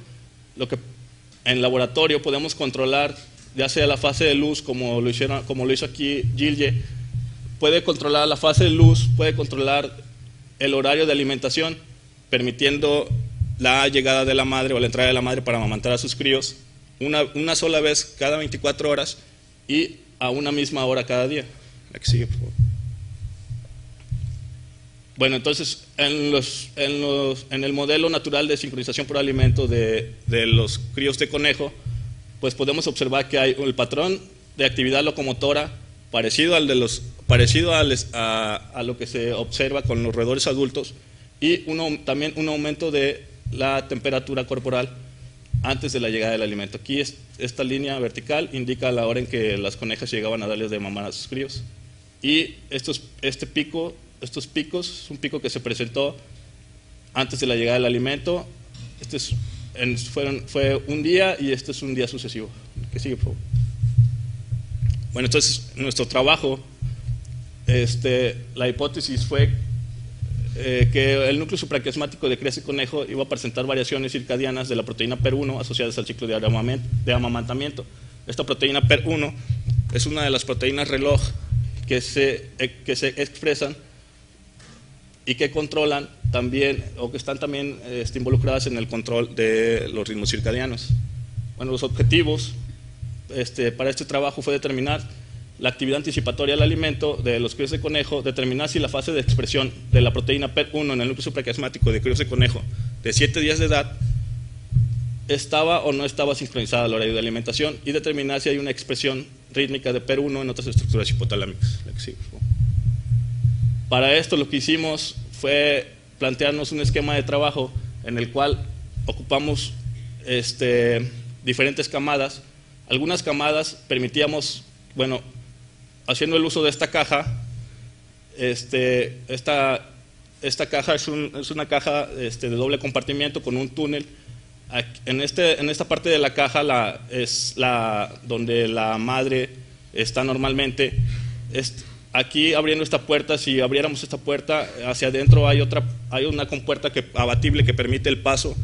Lo que en laboratorio podemos controlar, ya sea la fase de luz, como lo hizo aquí Gilje, puede controlar la fase de luz, puede controlar el horario de alimentación, permitiendo la llegada de la madre o la entrada de la madre para amamantar a sus críos una sola vez cada 24 horas y a una misma hora cada día. La que sigue, por favor. Bueno, entonces, en el modelo natural de sincronización por alimento de los críos de conejo, pues podemos observar que hay el patrón de actividad locomotora parecido a lo que se observa con los roedores adultos y también un aumento de la temperatura corporal antes de la llegada del alimento. Aquí esta línea vertical indica la hora en que las conejas llegaban a darles de mamar a sus críos. Y estos picos, es un pico que se presentó antes de la llegada del alimento. Fue un día y este es un día sucesivo. ¿Qué sigue, por favor? Bueno, entonces nuestro trabajo, la hipótesis fue que el núcleo supraquiasmático de cría de conejo iba a presentar variaciones circadianas de la proteína PER1 asociadas al ciclo de amamantamiento. Esta proteína PER1 es una de las proteínas reloj que se expresan y que controlan también, o que están también involucradas en el control de los ritmos circadianos. Bueno, los objetivos para este trabajo fue determinar la actividad anticipatoria del alimento de los críos de conejo, determinar si la fase de expresión de la proteína PER1 en el núcleo supraquiasmático de críos de conejo de 7 días de edad estaba o no estaba sincronizada al horario de alimentación, y determinar si hay una expresión rítmica de PER1 en otras estructuras hipotalámicas. Para esto lo que hicimos fue plantearnos un esquema de trabajo en el cual ocupamos diferentes camadas. Algunas camadas permitíamos, bueno, haciendo el uso de esta caja, esta caja es una caja de doble compartimiento con un túnel. En esta parte de la caja es donde la madre está normalmente. Aquí, abriendo esta puerta, si abriéramos esta puerta, hacia adentro hay una compuerta abatible que permite el paso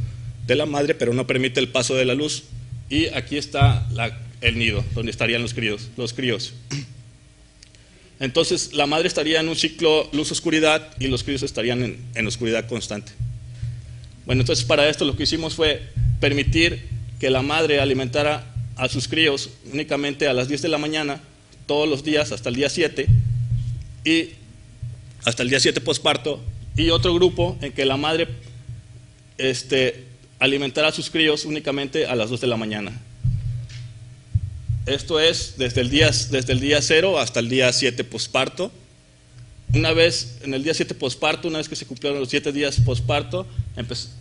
de la madre, pero no permite el paso de la luz. Y aquí está el nido, donde estarían los críos. Entonces, la madre estaría en un ciclo luz-oscuridad y los críos estarían en oscuridad constante. Bueno, entonces para esto lo que hicimos fue permitir que la madre alimentara a sus críos únicamente a las 10 de la mañana, todos los días hasta el día 7, y hasta el día 7 posparto, y otro grupo en que la madre alimentara a sus críos únicamente a las 2 de la mañana. Esto es desde el día 0 hasta el día 7 posparto. Una vez en el día 7 posparto, una vez que se cumplieron los 7 días posparto,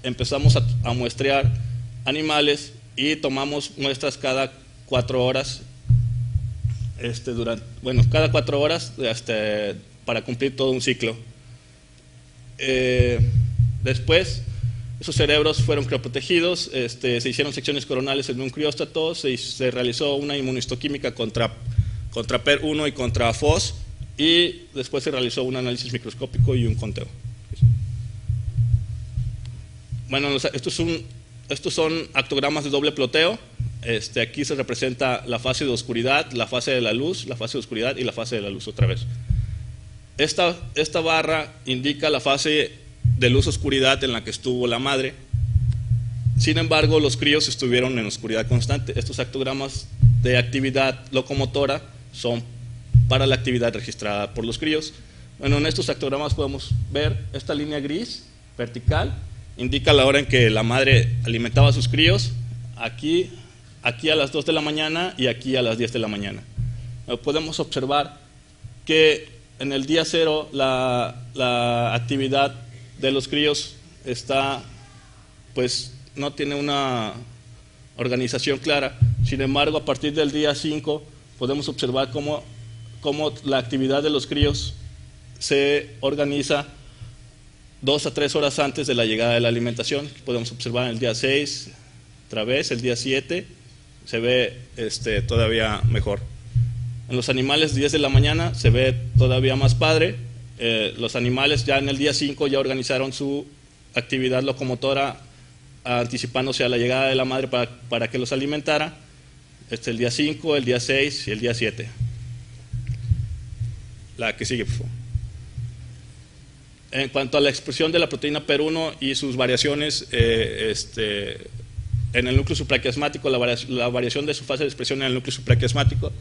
empezamos a muestrear animales y tomamos muestras cada 4 horas, cada 4 horas para cumplir todo un ciclo. Después, esos cerebros fueron crioprotegidos, se hicieron secciones coronales en un crióstato, se realizó una inmunohistoquímica contra PER1 y contra FOS, y después se realizó un análisis microscópico y un conteo. Bueno, estos son actogramas de doble ploteo. Aquí se representa la fase de oscuridad, la fase de la luz, la fase de oscuridad y la fase de la luz otra vez. Esta barra indica la fase de luz-oscuridad en la que estuvo la madre. Sin embargo, los críos estuvieron en oscuridad constante. Estos actogramas de actividad locomotora son para la actividad registrada por los críos. Bueno, en estos actogramas podemos ver esta línea gris vertical, indica la hora en que la madre alimentaba a sus críos, aquí a las 2 de la mañana y aquí a las 10 de la mañana. Podemos observar que en el día 0 la actividad de los críos no tiene una organización clara. Sin embargo, a partir del día 5 podemos observar cómo la actividad de los críos se organiza 2 a 3 horas antes de la llegada de la alimentación. Podemos observar en el día 6, otra vez, el día 7, se ve todavía mejor. En los animales 10 de la mañana se ve todavía más padre. Los animales ya en el día 5 ya organizaron su actividad locomotora anticipándose a la llegada de la madre para que los alimentara. El día 5, el día 6 y el día 7. La que sigue, por favor. En cuanto a la expresión de la proteína PER1 y sus variaciones en el núcleo supraquiasmático, la variación de su fase de expresión en el núcleo supraquiasmático,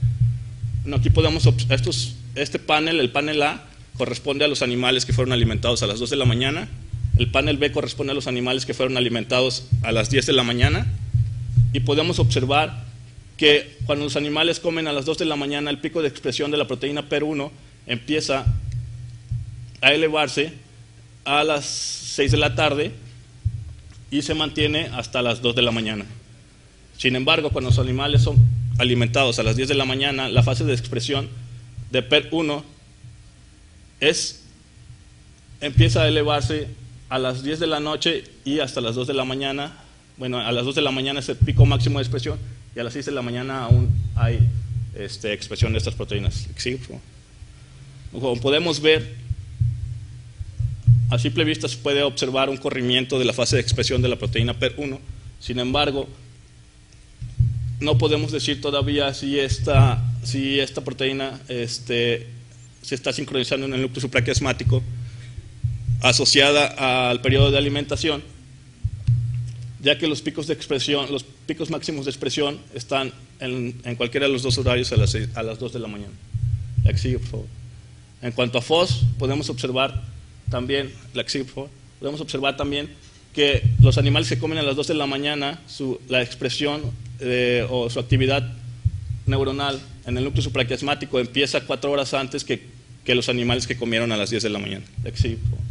aquí podemos el panel A corresponde a los animales que fueron alimentados a las 2 de la mañana, el panel B corresponde a los animales que fueron alimentados a las 10 de la mañana, y podemos observar que cuando los animales comen a las 2 de la mañana, el pico de expresión de la proteína PER1 empieza a elevarse a las 6 de la tarde y se mantiene hasta las 2 de la mañana. Sin embargo, cuando los animales son alimentados a las 10 de la mañana, la fase de expresión de PER1 empieza a elevarse a las 10 de la noche y hasta las 2 de la mañana. Bueno, a las 2 de la mañana es el pico máximo de expresión, y a las 6 de la mañana aún hay expresión de estas proteínas. ¿Sí? Como podemos ver, a simple vista se puede observar un corrimiento de la fase de expresión de la proteína PER1. Sin embargo, no podemos decir todavía si esta proteína se está sincronizando en el núcleo supraquiasmático. asociada al periodo de alimentación, ya que los picos de expresión, los picos máximos de expresión están en cualquiera de los dos horarios a las 2 de la mañana. La que sigue, por favor. En cuanto a FOS, podemos observar también, la que sigue, por favor, podemos observar también que los animales que comen a las 2 de la mañana, la expresión o su actividad neuronal en el núcleo supraquiasmático empieza 4 horas antes que los animales que comieron a las 10 de la mañana. La que sigue, por favor.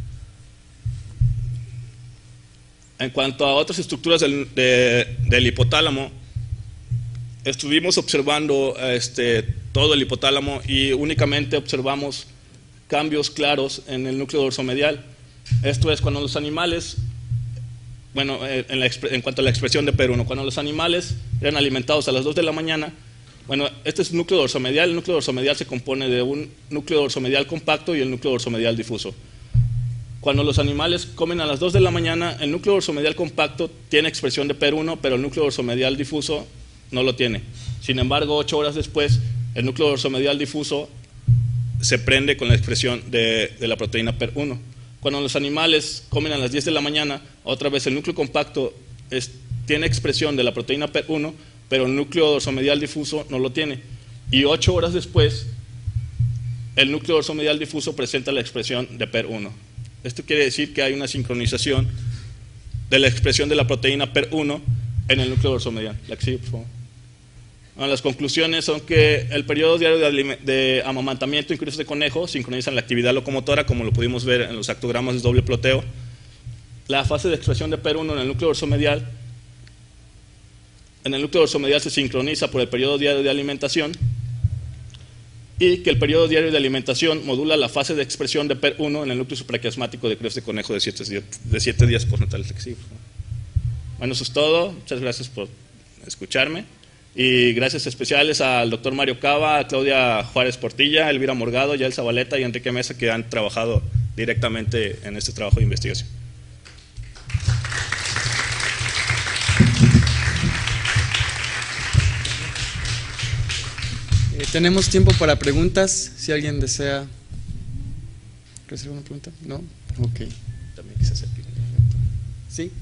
En cuanto a otras estructuras del hipotálamo, estuvimos observando todo el hipotálamo y únicamente observamos cambios claros en el núcleo dorsomedial. Esto es cuando los animales, bueno, en cuanto a la expresión de PER1, cuando los animales eran alimentados a las 2 de la mañana, bueno, este es el núcleo dorsomedial. El núcleo dorsomedial se compone de un núcleo dorsomedial compacto y el núcleo dorsomedial difuso. Cuando los animales comen a las 2 de la mañana, el núcleo dorsomedial compacto tiene expresión de PER1, pero el núcleo dorsomedial difuso no lo tiene. Sin embargo, 8 horas después, el núcleo dorsomedial difuso se prende con la expresión de la proteína PER1. Cuando los animales comen a las 10 de la mañana, otra vez el núcleo compacto tiene expresión de la proteína PER1, pero el núcleo dorsomedial difuso no lo tiene. Y 8 horas después, el núcleo dorsomedial difuso presenta la expresión de PER1. Esto quiere decir que hay una sincronización de la expresión de la proteína PER1 en el núcleo dorsomedial. La que sigue, por favor. Bueno, las conclusiones son que el periodo diario de amamantamiento en críos de conejo sincronizan la actividad locomotora, como lo pudimos ver en los actogramas de doble ploteo. La fase de expresión de PER1 en el núcleo dorsomedial se sincroniza por el periodo diario de alimentación, y que el periodo diario de alimentación modula la fase de expresión de PER1 en el núcleo supraquiasmático de críos de conejo de 7 días postnatales. Bueno, eso es todo. Muchas gracias por escucharme. Y gracias especiales al doctor Mario Cava, a Claudia Juárez Portilla, a Elvira Morgado, Yael Zabaleta y Enrique Mesa, que han trabajado directamente en este trabajo de investigación. Tenemos tiempo para preguntas, si alguien desea hacer una pregunta. ¿No? Ok. También quise hacer. ¿Sí?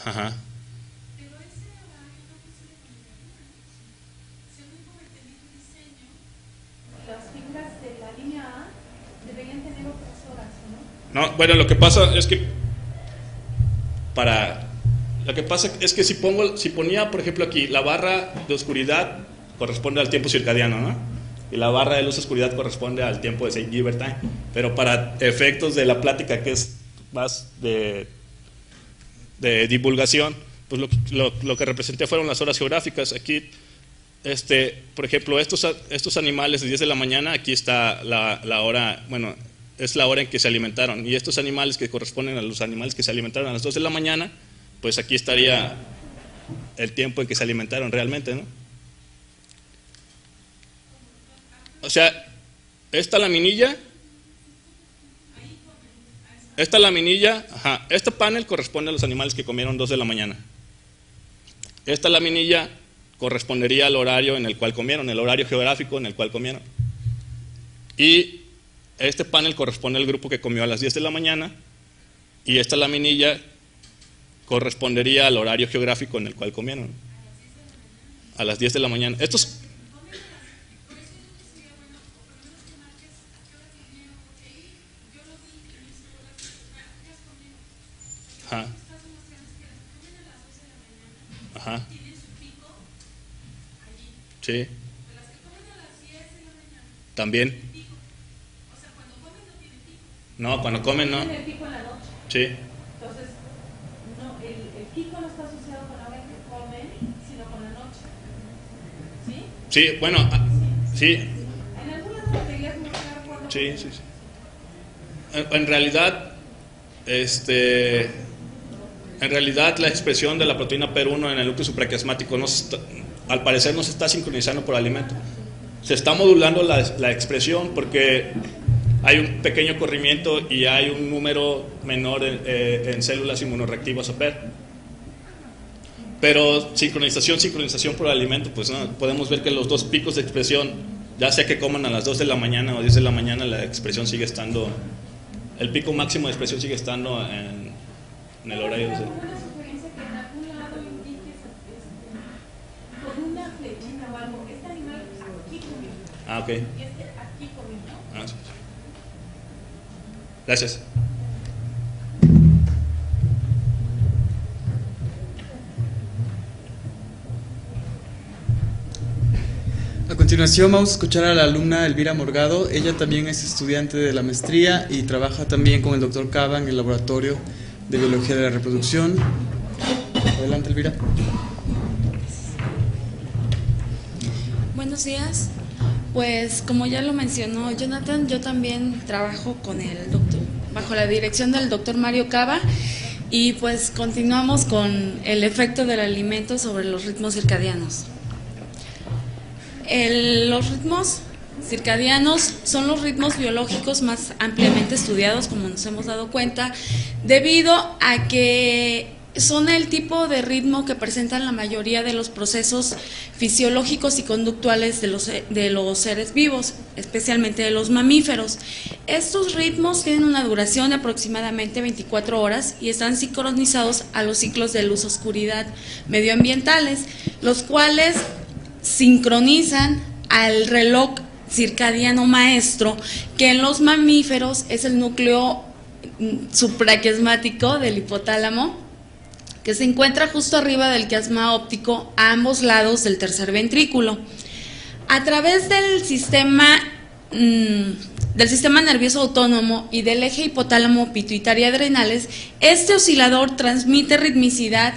Ajá. Las figuras de la línea A deberían tener otras horas, ¿no? No, bueno, lo que pasa es que si ponía, por ejemplo, aquí la barra de oscuridad corresponde al tiempo circadiano, ¿no? Y la barra de luz oscuridad corresponde al tiempo de Saint-Gilbert time. Pero para efectos de la plática, que es más de divulgación, pues lo que representé fueron las horas geográficas. Aquí, por ejemplo, estos animales de 10 de la mañana, aquí está la hora, bueno, es la hora en que se alimentaron. Y estos animales que corresponden a los animales que se alimentaron a las 2 de la mañana, pues aquí estaría el tiempo en que se alimentaron realmente, ¿no? O sea, esta laminilla, ajá, este panel corresponde a los animales que comieron 2 de la mañana. Esta laminilla correspondería al horario en el cual comieron, el horario geográfico en el cual comieron. Y este panel corresponde al grupo que comió a las 10 de la mañana, y esta laminilla correspondería al horario geográfico en el cual comieron, a las 10 de la mañana. Estos ajá. Ajá. Sí. También. No, cuando comen no. Tiene el pico en la noche. Sí. Entonces, no, el pico no está asociado con la hora que comen, sino con la noche. ¿Sí? Sí, bueno, sí. En algunas baterías no está de acuerdo. Sí, sí, sí. En realidad, En realidad la expresión de la proteína PER1 en el núcleo supraquiasmático al parecer no se está sincronizando por alimento. Se está modulando la expresión porque hay un pequeño corrimiento y hay un número menor en células inmunoreactivas a PER. Pero sincronización por alimento, pues no, podemos ver que los dos picos de expresión, ya sea que coman a las 2 de la mañana o 10 de la mañana, la expresión sigue estando, el pico máximo de expresión sigue estando en el horario. Una sugerencia que en algún lado indiques con una flechita o algo, este animal aquí comió. Ah, ok. Y este aquí comió. Ah, sí. Gracias. A continuación vamos a escuchar a la alumna Elvira Morgado. Ella también es estudiante de la maestría y trabaja también con el doctor Cava en el laboratorio de biología de la reproducción. Adelante, Elvira. Buenos días. Pues como ya lo mencionó Jonathan, yo también trabajo con el doctor, bajo la dirección del doctor Mario Cava, y pues continuamos con el efecto del alimento sobre los ritmos circadianos. Los ritmos circadianos son los ritmos biológicos más ampliamente estudiados, como nos hemos dado cuenta, debido a que son el tipo de ritmo que presentan la mayoría de los procesos fisiológicos y conductuales de los seres vivos, especialmente de los mamíferos. Estos ritmos tienen una duración de aproximadamente 24 horas y están sincronizados a los ciclos de luz-oscuridad medioambientales, los cuales sincronizan al reloj circadiano maestro, que en los mamíferos es el núcleo supraquiasmático del hipotálamo, que se encuentra justo arriba del quiasma óptico a ambos lados del tercer ventrículo. A través del sistema nervioso autónomo y del eje hipotálamo pituitario adrenales, este oscilador transmite ritmicidad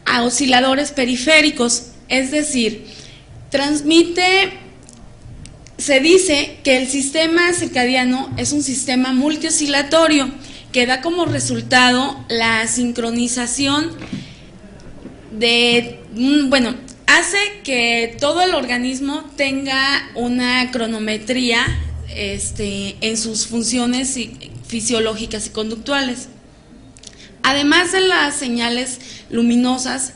a osciladores periféricos, es decir, se dice que el sistema circadiano es un sistema multioscilatorio que da como resultado la sincronización hace que todo el organismo tenga una cronometría en sus funciones fisiológicas y conductuales. Además de las señales luminosas,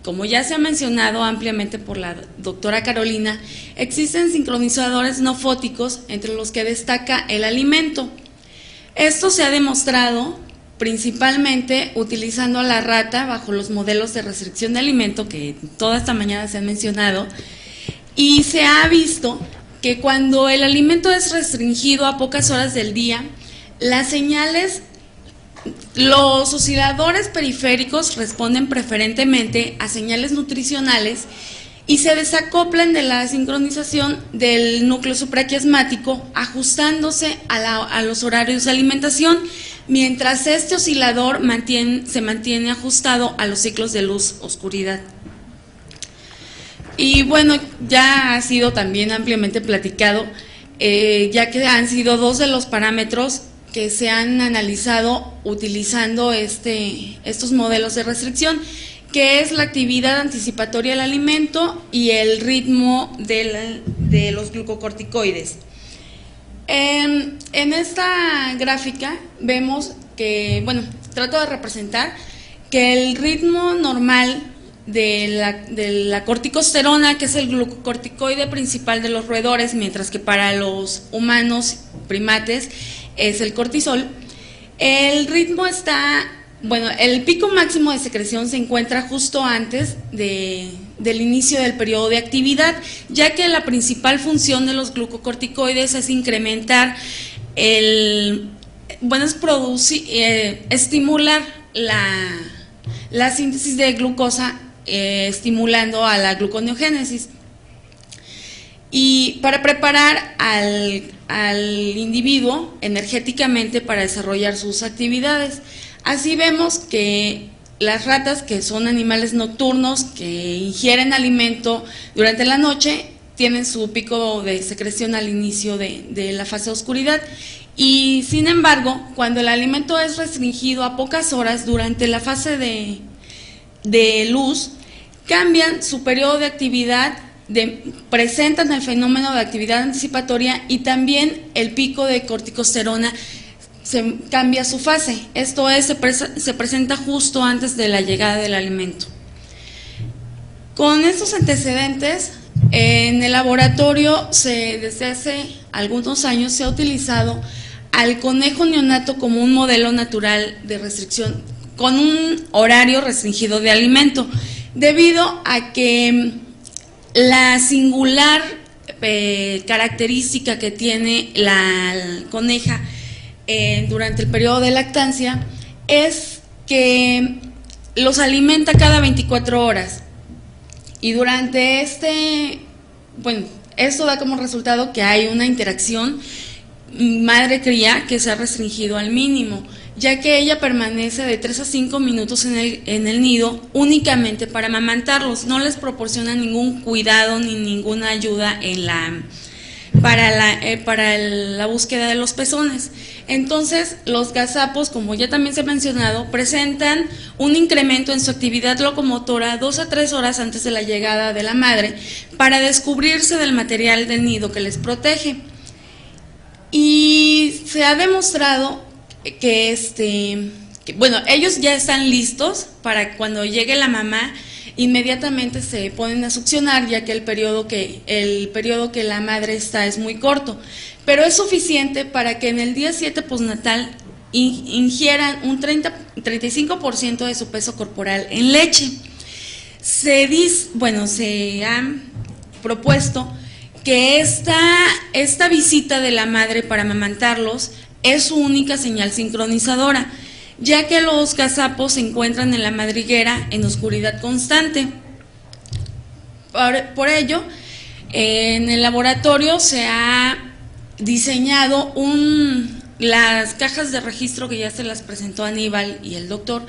como ya se ha mencionado ampliamente por la doctora Carolina, existen sincronizadores no fóticos, entre los que destaca el alimento. Esto se ha demostrado principalmente utilizando a la rata bajo los modelos de restricción de alimento que toda esta mañana se han mencionado, y se ha visto que cuando el alimento es restringido a pocas horas del día, los osciladores periféricos responden preferentemente a señales nutricionales y se desacoplan de la sincronización del núcleo supraquiasmático, ajustándose a los horarios de alimentación, mientras este oscilador se mantiene ajustado a los ciclos de luz-oscuridad. Y bueno, ya ha sido también ampliamente platicado, ya que han sido dos de los parámetros que se han analizado utilizando estos modelos de restricción, que es la actividad anticipatoria del alimento y el ritmo de los glucocorticoides. En esta gráfica vemos que, trato de representar que el ritmo normal de la corticosterona, que es el glucocorticoide principal de los roedores, mientras que para los humanos primates es el cortisol, el ritmo el pico máximo de secreción se encuentra justo antes del inicio del periodo de actividad, ya que la principal función de los glucocorticoides es incrementar estimular la síntesis de glucosa, estimulando a la gluconeogénesis, y para preparar al individuo energéticamente para desarrollar sus actividades. Así vemos que las ratas, que son animales nocturnos que ingieren alimento durante la noche, tienen su pico de secreción al inicio de la fase de oscuridad, Y sin embargo, cuando el alimento es restringido a pocas horas durante la fase de luz, cambian su periodo de actividad, presentan el fenómeno de actividad anticipatoria y también el pico de corticosterona cambia su fase. Esto es, se presenta justo antes de la llegada del alimento. Con estos antecedentes, en el laboratorio desde hace algunos años se ha utilizado al conejo neonato como un modelo natural de restricción, con un horario restringido de alimento, debido a que la singular característica que tiene la coneja durante el periodo de lactancia es que los alimenta cada 24 horas. Y durante esto da como resultado que hay una interacción madre-cría que se ha restringido al mínimo, ya que ella permanece de 3 a 5 minutos en el nido únicamente para amamantarlos, no les proporciona ningún cuidado ni ninguna ayuda para la búsqueda de los pezones. Entonces, los gazapos, como ya también se ha mencionado, presentan un incremento en su actividad locomotora 2 a 3 horas antes de la llegada de la madre para descubrirse del material del nido que les protege. Y se ha demostrado que ellos ya están listos para cuando llegue la mamá, inmediatamente se ponen a succionar, ya que el periodo que la madre está es muy corto, pero es suficiente para que en el día 7 postnatal ingieran un 35% de su peso corporal en leche. Se ha propuesto que esta visita de la madre para amamantarlos es su única señal sincronizadora, ya que los gazapos se encuentran en la madriguera en oscuridad constante. Por ello, en el laboratorio se ha diseñado las cajas de registro que ya se las presentó Aníbal y el doctor,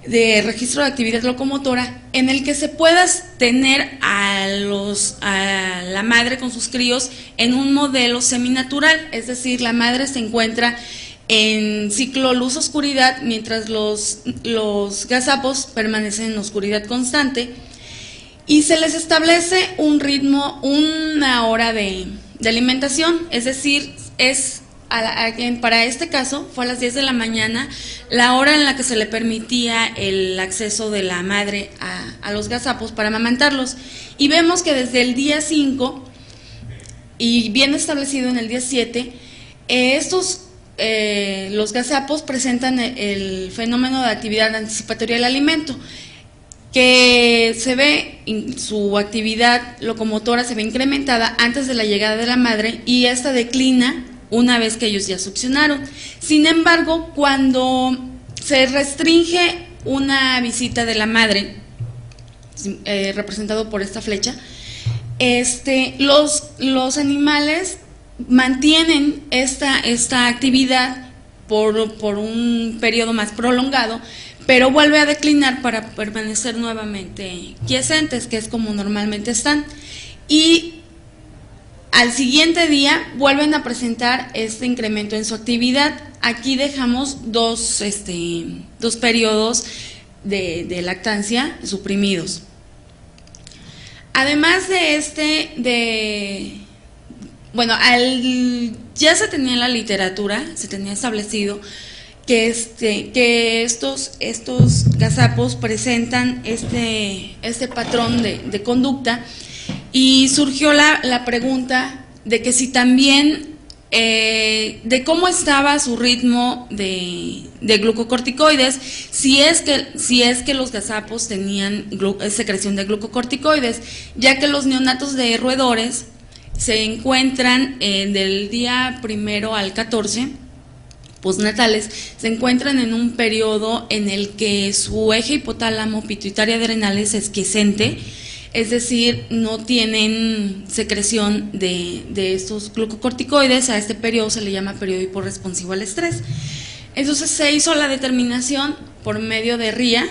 de registro de actividad locomotora, en el que se pueda tener a la madre con sus críos en un modelo seminatural, es decir, la madre se encuentra en ciclo luz-oscuridad, mientras los gazapos permanecen en oscuridad constante, y se les establece un ritmo, una hora de alimentación, es decir, para este caso fue a las 10 de la mañana la hora en la que se le permitía el acceso de la madre a los gazapos para amamantarlos, y vemos que desde el día 5 y bien establecido en el día 7, los gazapos presentan el fenómeno de actividad anticipatoria del alimento, que se ve, su actividad locomotora se ve incrementada antes de la llegada de la madre, y esta declina una vez que ellos ya succionaron. Sin embargo, cuando se restringe una visita de la madre, representado por esta flecha, los animales mantienen esta actividad por un periodo más prolongado, pero vuelve a declinar para permanecer nuevamente quiescentes, que es como normalmente están, y al siguiente día vuelven a presentar este incremento en su actividad. Aquí dejamos dos periodos de lactancia suprimidos. Además de ya se tenía en la literatura, se tenía establecido que estos gazapos presentan este patrón de conducta, y surgió la pregunta de que si también de cómo estaba su ritmo de glucocorticoides, si es que los gazapos tenían secreción de glucocorticoides, ya que los neonatos de roedores se encuentran del día 1 al 14 postnatales, se encuentran en un periodo en el que su eje hipotálamo pituitaria adrenales es quiescente, es decir, no tienen secreción de estos glucocorticoides. A este periodo se le llama periodo hiporresponsivo al estrés. Entonces se hizo la determinación por medio de RIA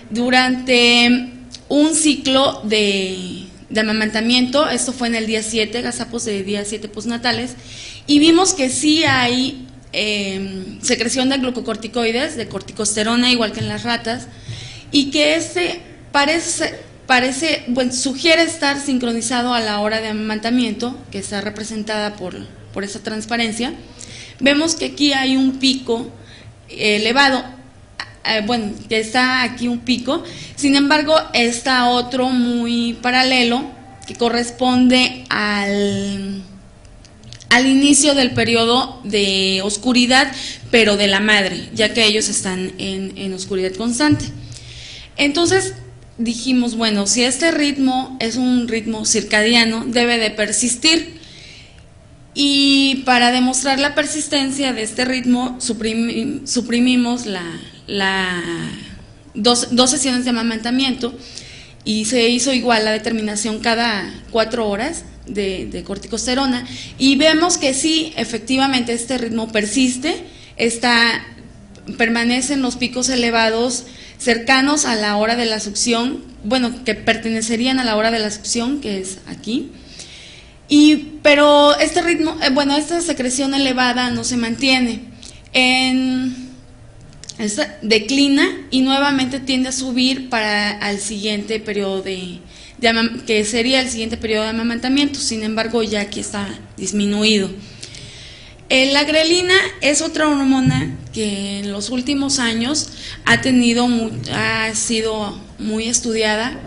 durante un ciclo de amamantamiento. Esto fue en el día 7, gazapos de día 7 postnatales, y vimos que sí hay secreción de glucocorticoides, de corticosterona, igual que en las ratas, y que sugiere estar sincronizado a la hora de amamantamiento, que está representada por esa transparencia. Vemos que aquí hay un pico elevado, que está aquí un pico, sin embargo está otro muy paralelo que corresponde al inicio del periodo de oscuridad, pero de la madre, ya que ellos están en oscuridad constante. Entonces dijimos, bueno, si este ritmo es un ritmo circadiano, debe de persistir. Y para demostrar la persistencia de este ritmo, suprimimos dos sesiones de amamantamiento, y se hizo igual la determinación cada 4 horas de corticosterona, y vemos que sí, efectivamente este ritmo persiste, permanecen los picos elevados cercanos a la hora de la succión, que pertenecerían a la hora de la succión, que es aquí. Pero este ritmo, esta secreción elevada no se mantiene, declina y nuevamente tiende a subir al siguiente periodo que sería el siguiente periodo de amamantamiento. Sin embargo, ya aquí está disminuido. La grelina es otra hormona que en los últimos años ha sido muy estudiada.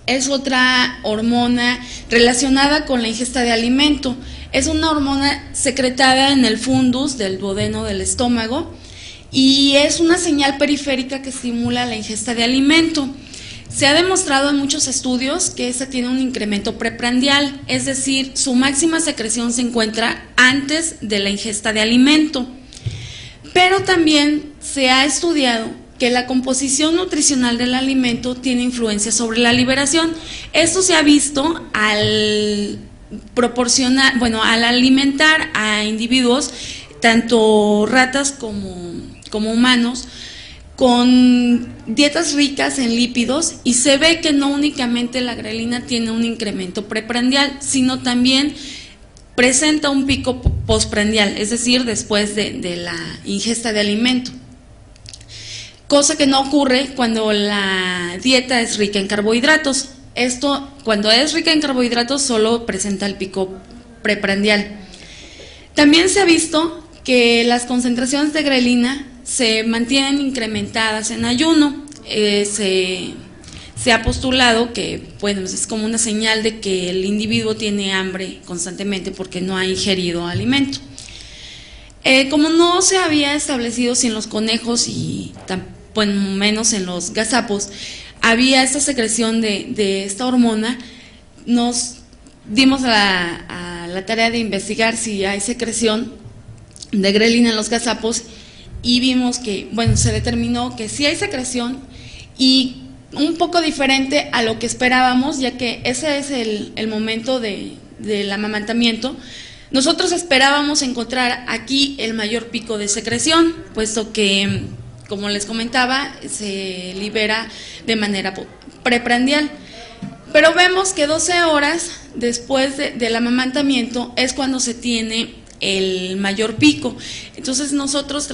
Es otra hormona relacionada con la ingesta de alimento. Es una hormona secretada en el fundus del duodeno del estómago, y es una señal periférica que estimula la ingesta de alimento. Se ha demostrado en muchos estudios que esta tiene un incremento preprandial, es decir, su máxima secreción se encuentra antes de la ingesta de alimento. Pero también se ha estudiado que la composición nutricional del alimento tiene influencia sobre la liberación. Esto se ha visto al alimentar a individuos, tanto ratas como humanos, con dietas ricas en lípidos, y se ve que no únicamente la grelina tiene un incremento preprandial, sino también presenta un pico postprandial, es decir, después de la ingesta de alimento. Cosa que no ocurre cuando la dieta es rica en carbohidratos. Esto, cuando es rica en carbohidratos, solo presenta el pico preprandial. También se ha visto que las concentraciones de grelina se mantienen incrementadas en ayuno. Se ha postulado que es como una señal de que el individuo tiene hambre constantemente porque no ha ingerido alimento. Como no se había establecido si en los conejos y menos en los gazapos había esta secreción de esta hormona, nos dimos a la tarea de investigar si hay secreción de grelina en los gazapos, y vimos que, se determinó que sí hay secreción, y un poco diferente a lo que esperábamos, ya que ese es el momento del amamantamiento. Nosotros esperábamos encontrar aquí el mayor pico de secreción, puesto que, como les comentaba, se libera de manera preprandial. Pero vemos que 12 horas después del amamantamiento es cuando se tiene el mayor pico. Entonces nosotros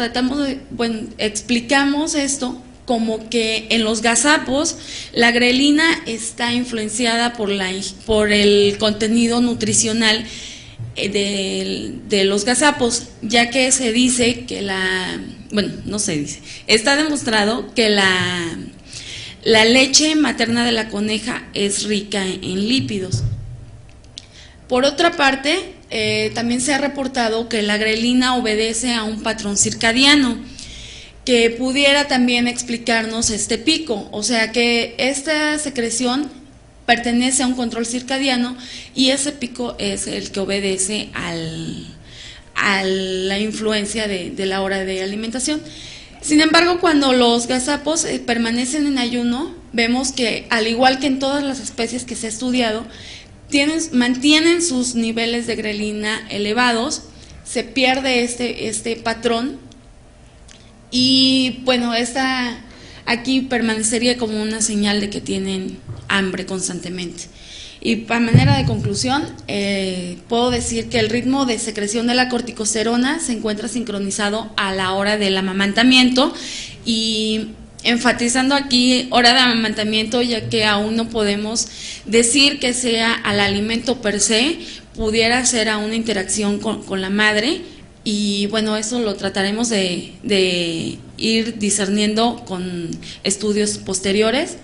explicamos esto como que en los gazapos la grelina está influenciada por el contenido nutricional de los gazapos, ya que se dice que está demostrado que la leche materna de la coneja es rica en lípidos. Por otra parte, también se ha reportado que la grelina obedece a un patrón circadiano que pudiera también explicarnos este pico, o sea que esta secreción pertenece a un control circadiano, y ese pico es el que obedece a la influencia de la hora de alimentación. Sin embargo, cuando los gazapos permanecen en ayuno, vemos que, al igual que en todas las especies que se ha estudiado, mantienen sus niveles de grelina elevados, se pierde este patrón, y aquí permanecería como una señal de que tienen hambre constantemente. Y a manera de conclusión, puedo decir que el ritmo de secreción de la corticosterona se encuentra sincronizado a la hora del amamantamiento, y enfatizando aquí hora de amamantamiento, ya que aún no podemos decir que sea al alimento per se, pudiera ser a una interacción con la madre, y bueno, eso lo trataremos de ir discerniendo con estudios posteriores.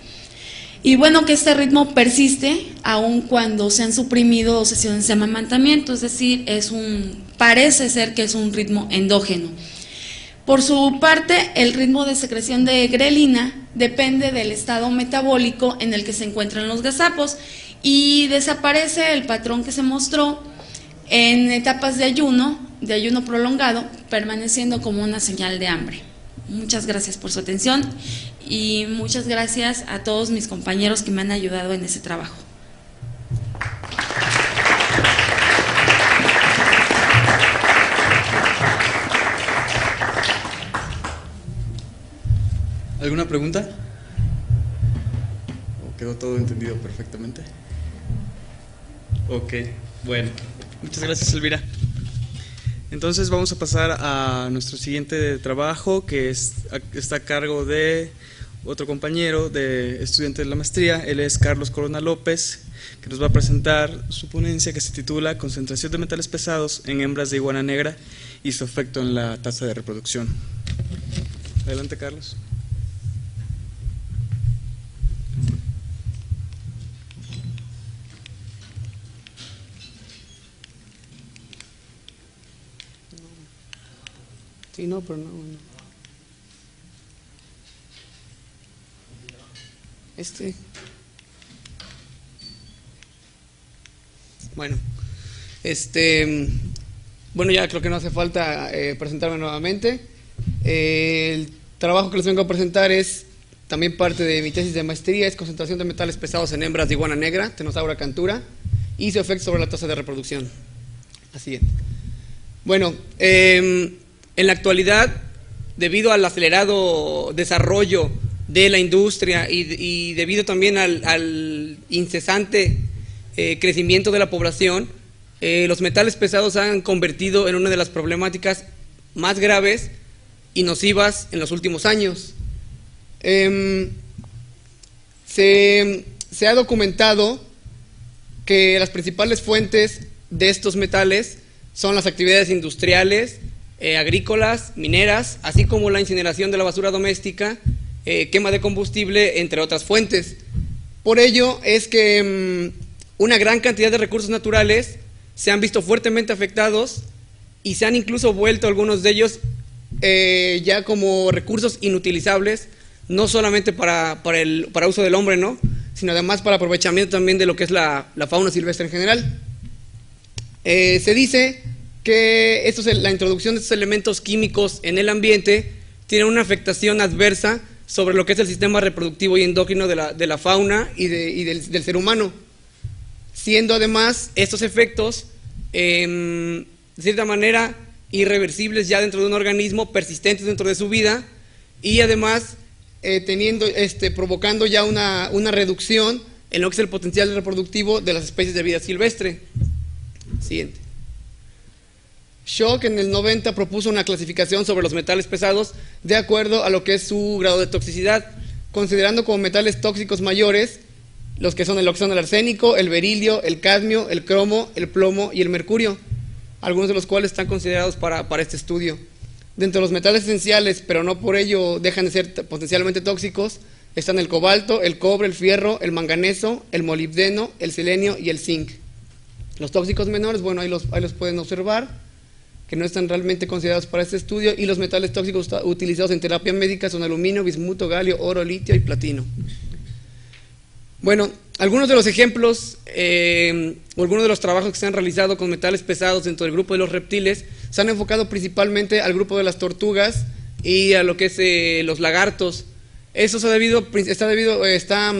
Y bueno, que este ritmo persiste aun cuando se han suprimido 2 sesiones de amamantamiento, es decir, parece ser que es un ritmo endógeno. Por su parte, el ritmo de secreción de grelina depende del estado metabólico en el que se encuentran los gazapos, y desaparece el patrón que se mostró en etapas de ayuno prolongado, permaneciendo como una señal de hambre. Muchas gracias por su atención y muchas gracias a todos mis compañeros que me han ayudado en ese trabajo. ¿Alguna pregunta? ¿O quedó todo entendido perfectamente? Ok, bueno. Muchas gracias, Elvira. Entonces vamos a pasar a nuestro siguiente trabajo, que está a cargo de otro compañero de estudiante de la maestría. Él es Carlos Corona López, que nos va a presentar su ponencia que se titula Concentración de metales pesados en hembras de iguana negra y su efecto en la tasa de reproducción. Adelante, Carlos. Sí, no, pero no. Bueno, ya creo que no hace falta presentarme nuevamente. El trabajo que les vengo a presentar es también parte de mi tesis de maestría, es concentración de metales pesados en hembras de iguana negra, Ctenosaura cantura, y su efecto sobre la tasa de reproducción. Así es. Bueno, en la actualidad, debido al acelerado desarrollo de la industria y debido también al incesante crecimiento de la población, los metales pesados se han convertido en una de las problemáticas más graves y nocivas en los últimos años. Se ha documentado que las principales fuentes de estos metales son las actividades industriales, agrícolas, mineras, así como la incineración de la basura doméstica, quema de combustible, entre otras fuentes. Por ello es que una gran cantidad de recursos naturales se han visto fuertemente afectados y se han incluso vuelto algunos de ellos ya como recursos inutilizables, no solamente para uso del hombre, ¿no?, sino además para aprovechamiento también de lo que es la fauna silvestre en general. Se dice que la introducción de estos elementos químicos en el ambiente tiene una afectación adversa sobre lo que es el sistema reproductivo y endócrino de la fauna y del ser humano, siendo además estos efectos de cierta manera irreversibles ya dentro de un organismo, persistentes dentro de su vida, y además provocando ya una reducción en lo que es el potencial reproductivo de las especies de vida silvestre. Siguiente. Schock en el 90 propuso una clasificación sobre los metales pesados de acuerdo a lo que es su grado de toxicidad, considerando como metales tóxicos mayores los que son el oxano, el arsénico, el berilio, el cadmio, el cromo, el plomo y el mercurio, algunos de los cuales están considerados para este estudio. Dentro de los metales esenciales, pero no por ello dejan de ser potencialmente tóxicos, están el cobalto, el cobre, el fierro, el manganeso, el molibdeno, el selenio y el zinc. Los tóxicos menores, bueno, ahí los pueden observar, que no están realmente considerados para este estudio, y los metales tóxicos utilizados en terapia médica son aluminio, bismuto, galio, oro, litio y platino. Bueno, algunos de los ejemplos o algunos de los trabajos que se han realizado con metales pesados dentro del grupo de los reptiles se han enfocado principalmente al grupo de las tortugas y a lo que es los lagartos. Eso está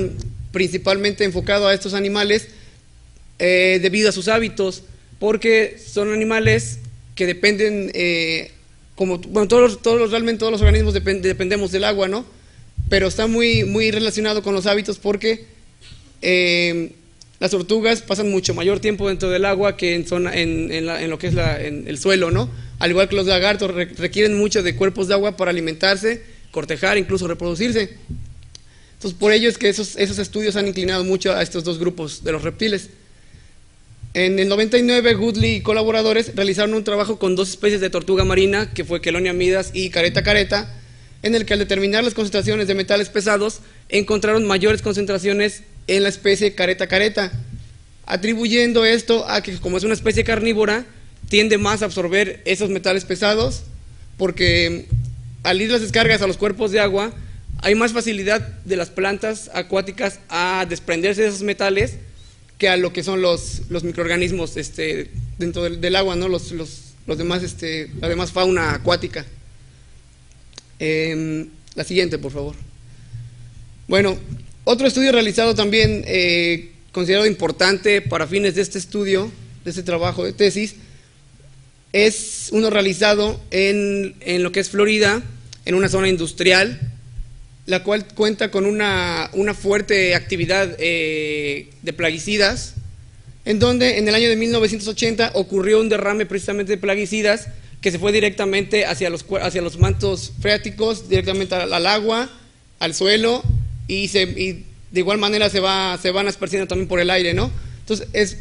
principalmente enfocado a estos animales debido a sus hábitos, porque son animales que dependen, realmente todos los organismos dependemos del agua, ¿no? pero está muy relacionado con los hábitos porque las tortugas pasan mucho mayor tiempo dentro del agua que en lo que es en el suelo, ¿no? Al igual que los lagartos requieren mucho de cuerpos de agua para alimentarse, cortejar, incluso reproducirse. Entonces, por ello es que esos estudios han inclinado mucho a estos dos grupos de los reptiles. En el 99, Goodley y colaboradores realizaron un trabajo con dos especies de tortuga marina, que fue Chelonia midas y Caretta caretta, en el que al determinar las concentraciones de metales pesados, encontraron mayores concentraciones en la especie Caretta caretta, atribuyendo esto a que, como es una especie carnívora, tiende más a absorber esos metales pesados, porque al ir las descargas a los cuerpos de agua, hay más facilidad de las plantas acuáticas a desprenderse de esos metales que a lo que son los microorganismos dentro del agua, ¿no? Los demás, la demás fauna acuática. La siguiente, por favor. Bueno, otro estudio realizado también, considerado importante para fines de este estudio, de este trabajo de tesis, es uno realizado en lo que es Florida, en una zona industrial, la cual cuenta con una fuerte actividad de plaguicidas, en donde en el año de 1980 ocurrió un derrame precisamente de plaguicidas que se fue directamente hacia los mantos freáticos, directamente al agua, al suelo, y de igual manera se van esparciendo también por el aire, ¿no? Entonces,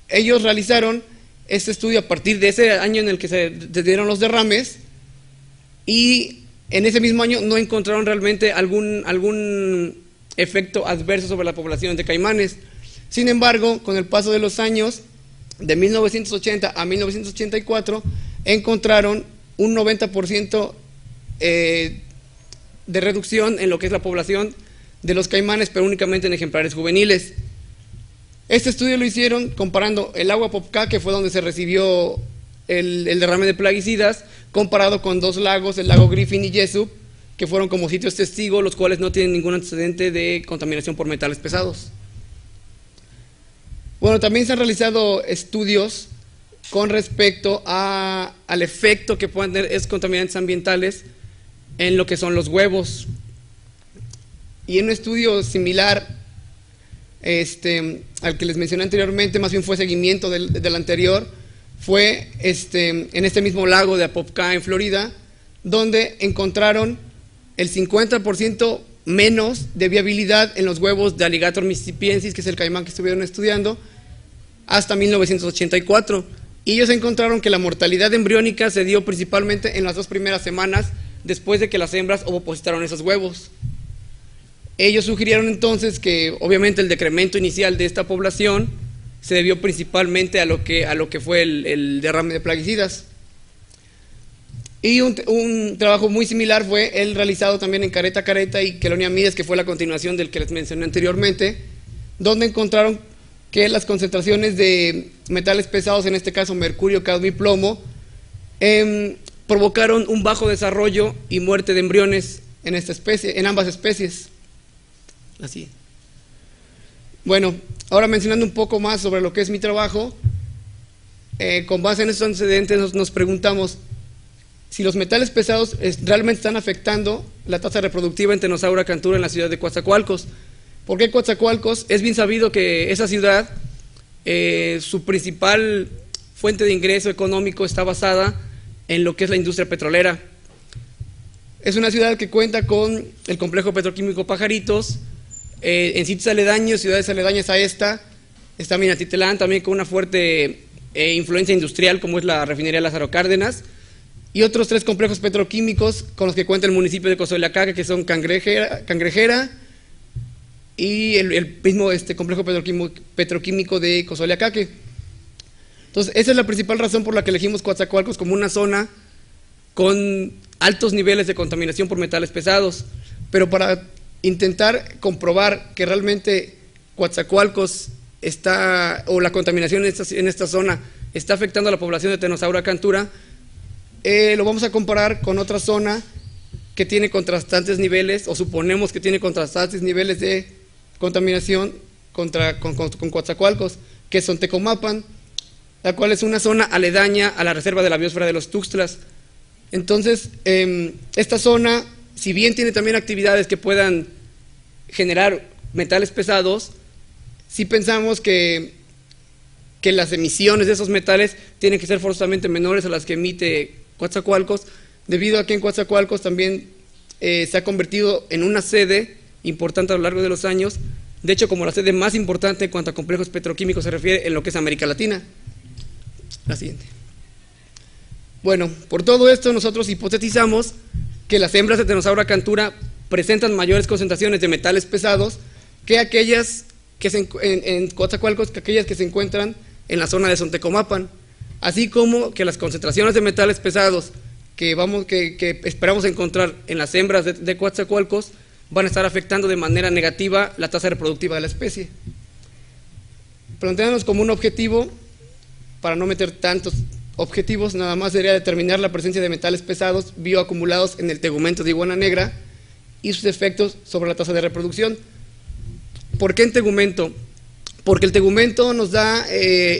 ellos realizaron este estudio a partir de ese año en el que se dieron los derrames, y en ese mismo año no encontraron realmente algún efecto adverso sobre la población de caimanes. Sin embargo, con el paso de los años, de 1980 a 1984, encontraron un 90% de reducción en lo que es la población de los caimanes, pero únicamente en ejemplares juveniles. Este estudio lo hicieron comparando el agua Popka, que fue donde se recibió el derrame de plaguicidas, comparado con dos lagos, el lago Griffin y Jesup, que fueron como sitios testigos, los cuales no tienen ningún antecedente de contaminación por metales pesados. Bueno, también se han realizado estudios con respecto al efecto que pueden tener esos contaminantes ambientales en lo que son los huevos. Y en un estudio similar al que les mencioné anteriormente, más bien fue seguimiento del anterior, fue en este mismo lago de Apopka en Florida, donde encontraron el 50% menos de viabilidad en los huevos de Alligator mississippiensis, que es el caimán que estuvieron estudiando, hasta 1984. Y ellos encontraron que la mortalidad embriónica se dio principalmente en las 2 primeras semanas después de que las hembras ovopositaron esos huevos. Ellos sugirieron entonces que obviamente el decremento inicial de esta población se debió principalmente a lo que fue el derrame de plaguicidas. Y un trabajo muy similar fue el realizado también en Caretta caretta y Chelonia midas, que fue la continuación del que les mencioné anteriormente, donde encontraron que las concentraciones de metales pesados, en este caso mercurio, cadmio y plomo, provocaron un bajo desarrollo y muerte de embriones en ambas especies. Así. Bueno, ahora mencionando un poco más sobre lo que es mi trabajo, con base en estos antecedentes nos preguntamos si los metales pesados realmente están afectando la tasa reproductiva en Tenosaura acanthura en la ciudad de Coatzacoalcos. ¿Por qué Coatzacoalcos? Es bien sabido que esa ciudad, su principal fuente de ingreso económico está basada en lo que es la industria petrolera. Es una ciudad que cuenta con el complejo petroquímico Pajaritos, en sitios aledaños, ciudades aledañas a esta, está Minatitlán también con una fuerte influencia industrial, como es la refinería Lázaro Cárdenas, y otros 3 complejos petroquímicos con los que cuenta el municipio de Cozoleacaque, que son Cangrejera y el mismo complejo petroquímico de Cozoleacaque. Entonces, esa es la principal razón por la que elegimos Coatzacoalcos como una zona con altos niveles de contaminación por metales pesados. Pero para intentar comprobar que realmente Coatzacoalcos o la contaminación en esta zona está afectando a la población de Tenosaura acanthura, lo vamos a comparar con otra zona que tiene contrastantes niveles, o suponemos que tiene contrastantes niveles de contaminación con Coatzacoalcos, que es Sontecomapan, la cual es una zona aledaña a la reserva de la biosfera de los Tuxtlas. Entonces, esta zona si bien tiene también actividades que puedan generar metales pesados, sí pensamos que las emisiones de esos metales tienen que ser forzosamente menores a las que emite Coatzacoalcos, debido a que en Coatzacoalcos también se ha convertido en una sede importante a lo largo de los años, de hecho como la sede más importante en cuanto a complejos petroquímicos se refiere en lo que es América Latina. La siguiente. Bueno, por todo esto nosotros hipotetizamos que las hembras de Tenosauro acanthura presentan mayores concentraciones de metales pesados que aquellas que en Coatzacoalcos, que aquellas que se encuentran en la zona de Zontecomapan, así como que las concentraciones de metales pesados que esperamos encontrar en las hembras de Coatzacoalcos van a estar afectando de manera negativa la tasa reproductiva de la especie. Planteándonos como un objetivo, para no meter tantos objetivos, nada más sería determinar la presencia de metales pesados bioacumulados en el tegumento de iguana negra y sus efectos sobre la tasa de reproducción. ¿Por qué en tegumento? Porque el tegumento nos da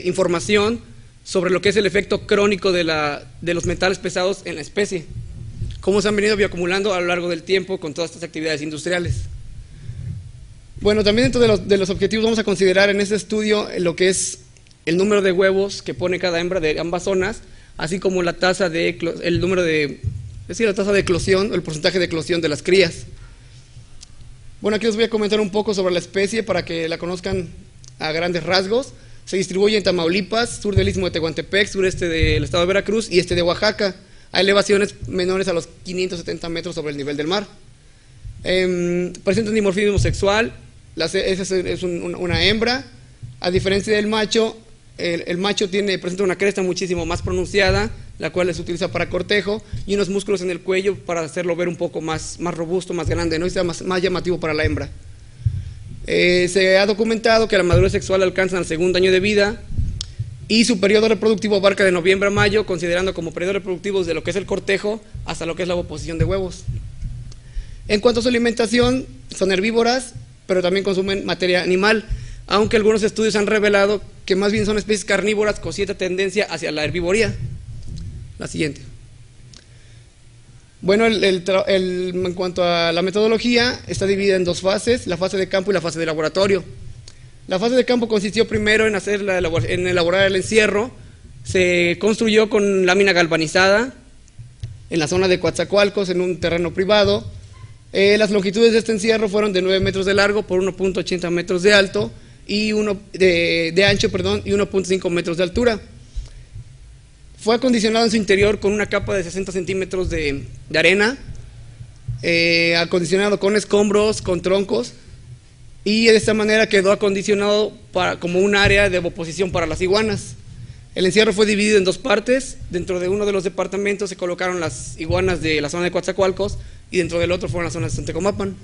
información sobre lo que es el efecto crónico de los metales pesados en la especie, cómo se han venido bioacumulando a lo largo del tiempo con todas estas actividades industriales. Bueno, también dentro de los objetivos vamos a considerar en este estudio lo que es el número de huevos que pone cada hembra de ambas zonas, así como la tasa de la tasa de eclosión o el porcentaje de eclosión de las crías. Bueno, aquí les voy a comentar un poco sobre la especie para que la conozcan a grandes rasgos. Se distribuye en Tamaulipas, sur del Istmo de Tehuantepec, sureste del estado de Veracruz y este de Oaxaca, a elevaciones menores a los 570 metros sobre el nivel del mar. Presenta un dimorfismo sexual, es una hembra, a diferencia del macho. El macho presenta una cresta muchísimo más pronunciada, la cual se utiliza para cortejo, y unos músculos en el cuello para hacerlo ver un poco más robusto, más grande, ¿no? Y sea más llamativo para la hembra. Se ha documentado que la madurez sexual alcanza al segundo año de vida y su periodo reproductivo abarca de noviembre a mayo, considerando como periodo reproductivo desde lo que es el cortejo hasta lo que es la ovoposición de huevos. En cuanto a su alimentación, son herbívoras, pero también consumen materia animal, aunque algunos estudios han revelado que más bien son especies carnívoras con cierta tendencia hacia la herbivoría. La siguiente. Bueno, en cuanto a la metodología, está dividida en dos fases, la fase de campo y la fase de laboratorio. La fase de campo consistió primero en elaborar el encierro. Se construyó con lámina galvanizada en la zona de Coatzacoalcos, en un terreno privado. Las longitudes de este encierro fueron de 9 metros de largo por 1.80 metros de alto y de ancho, y 1.5 metros de altura. Fue acondicionado en su interior con una capa de 60 centímetros de arena, acondicionado con escombros, con troncos, y de esta manera quedó acondicionado como un área de oposición para las iguanas. El encierro fue dividido en dos partes. Dentro de uno de los departamentos se colocaron las iguanas de la zona de Coatzacoalcos y dentro del otro fueron las zonas de Zontecomapan.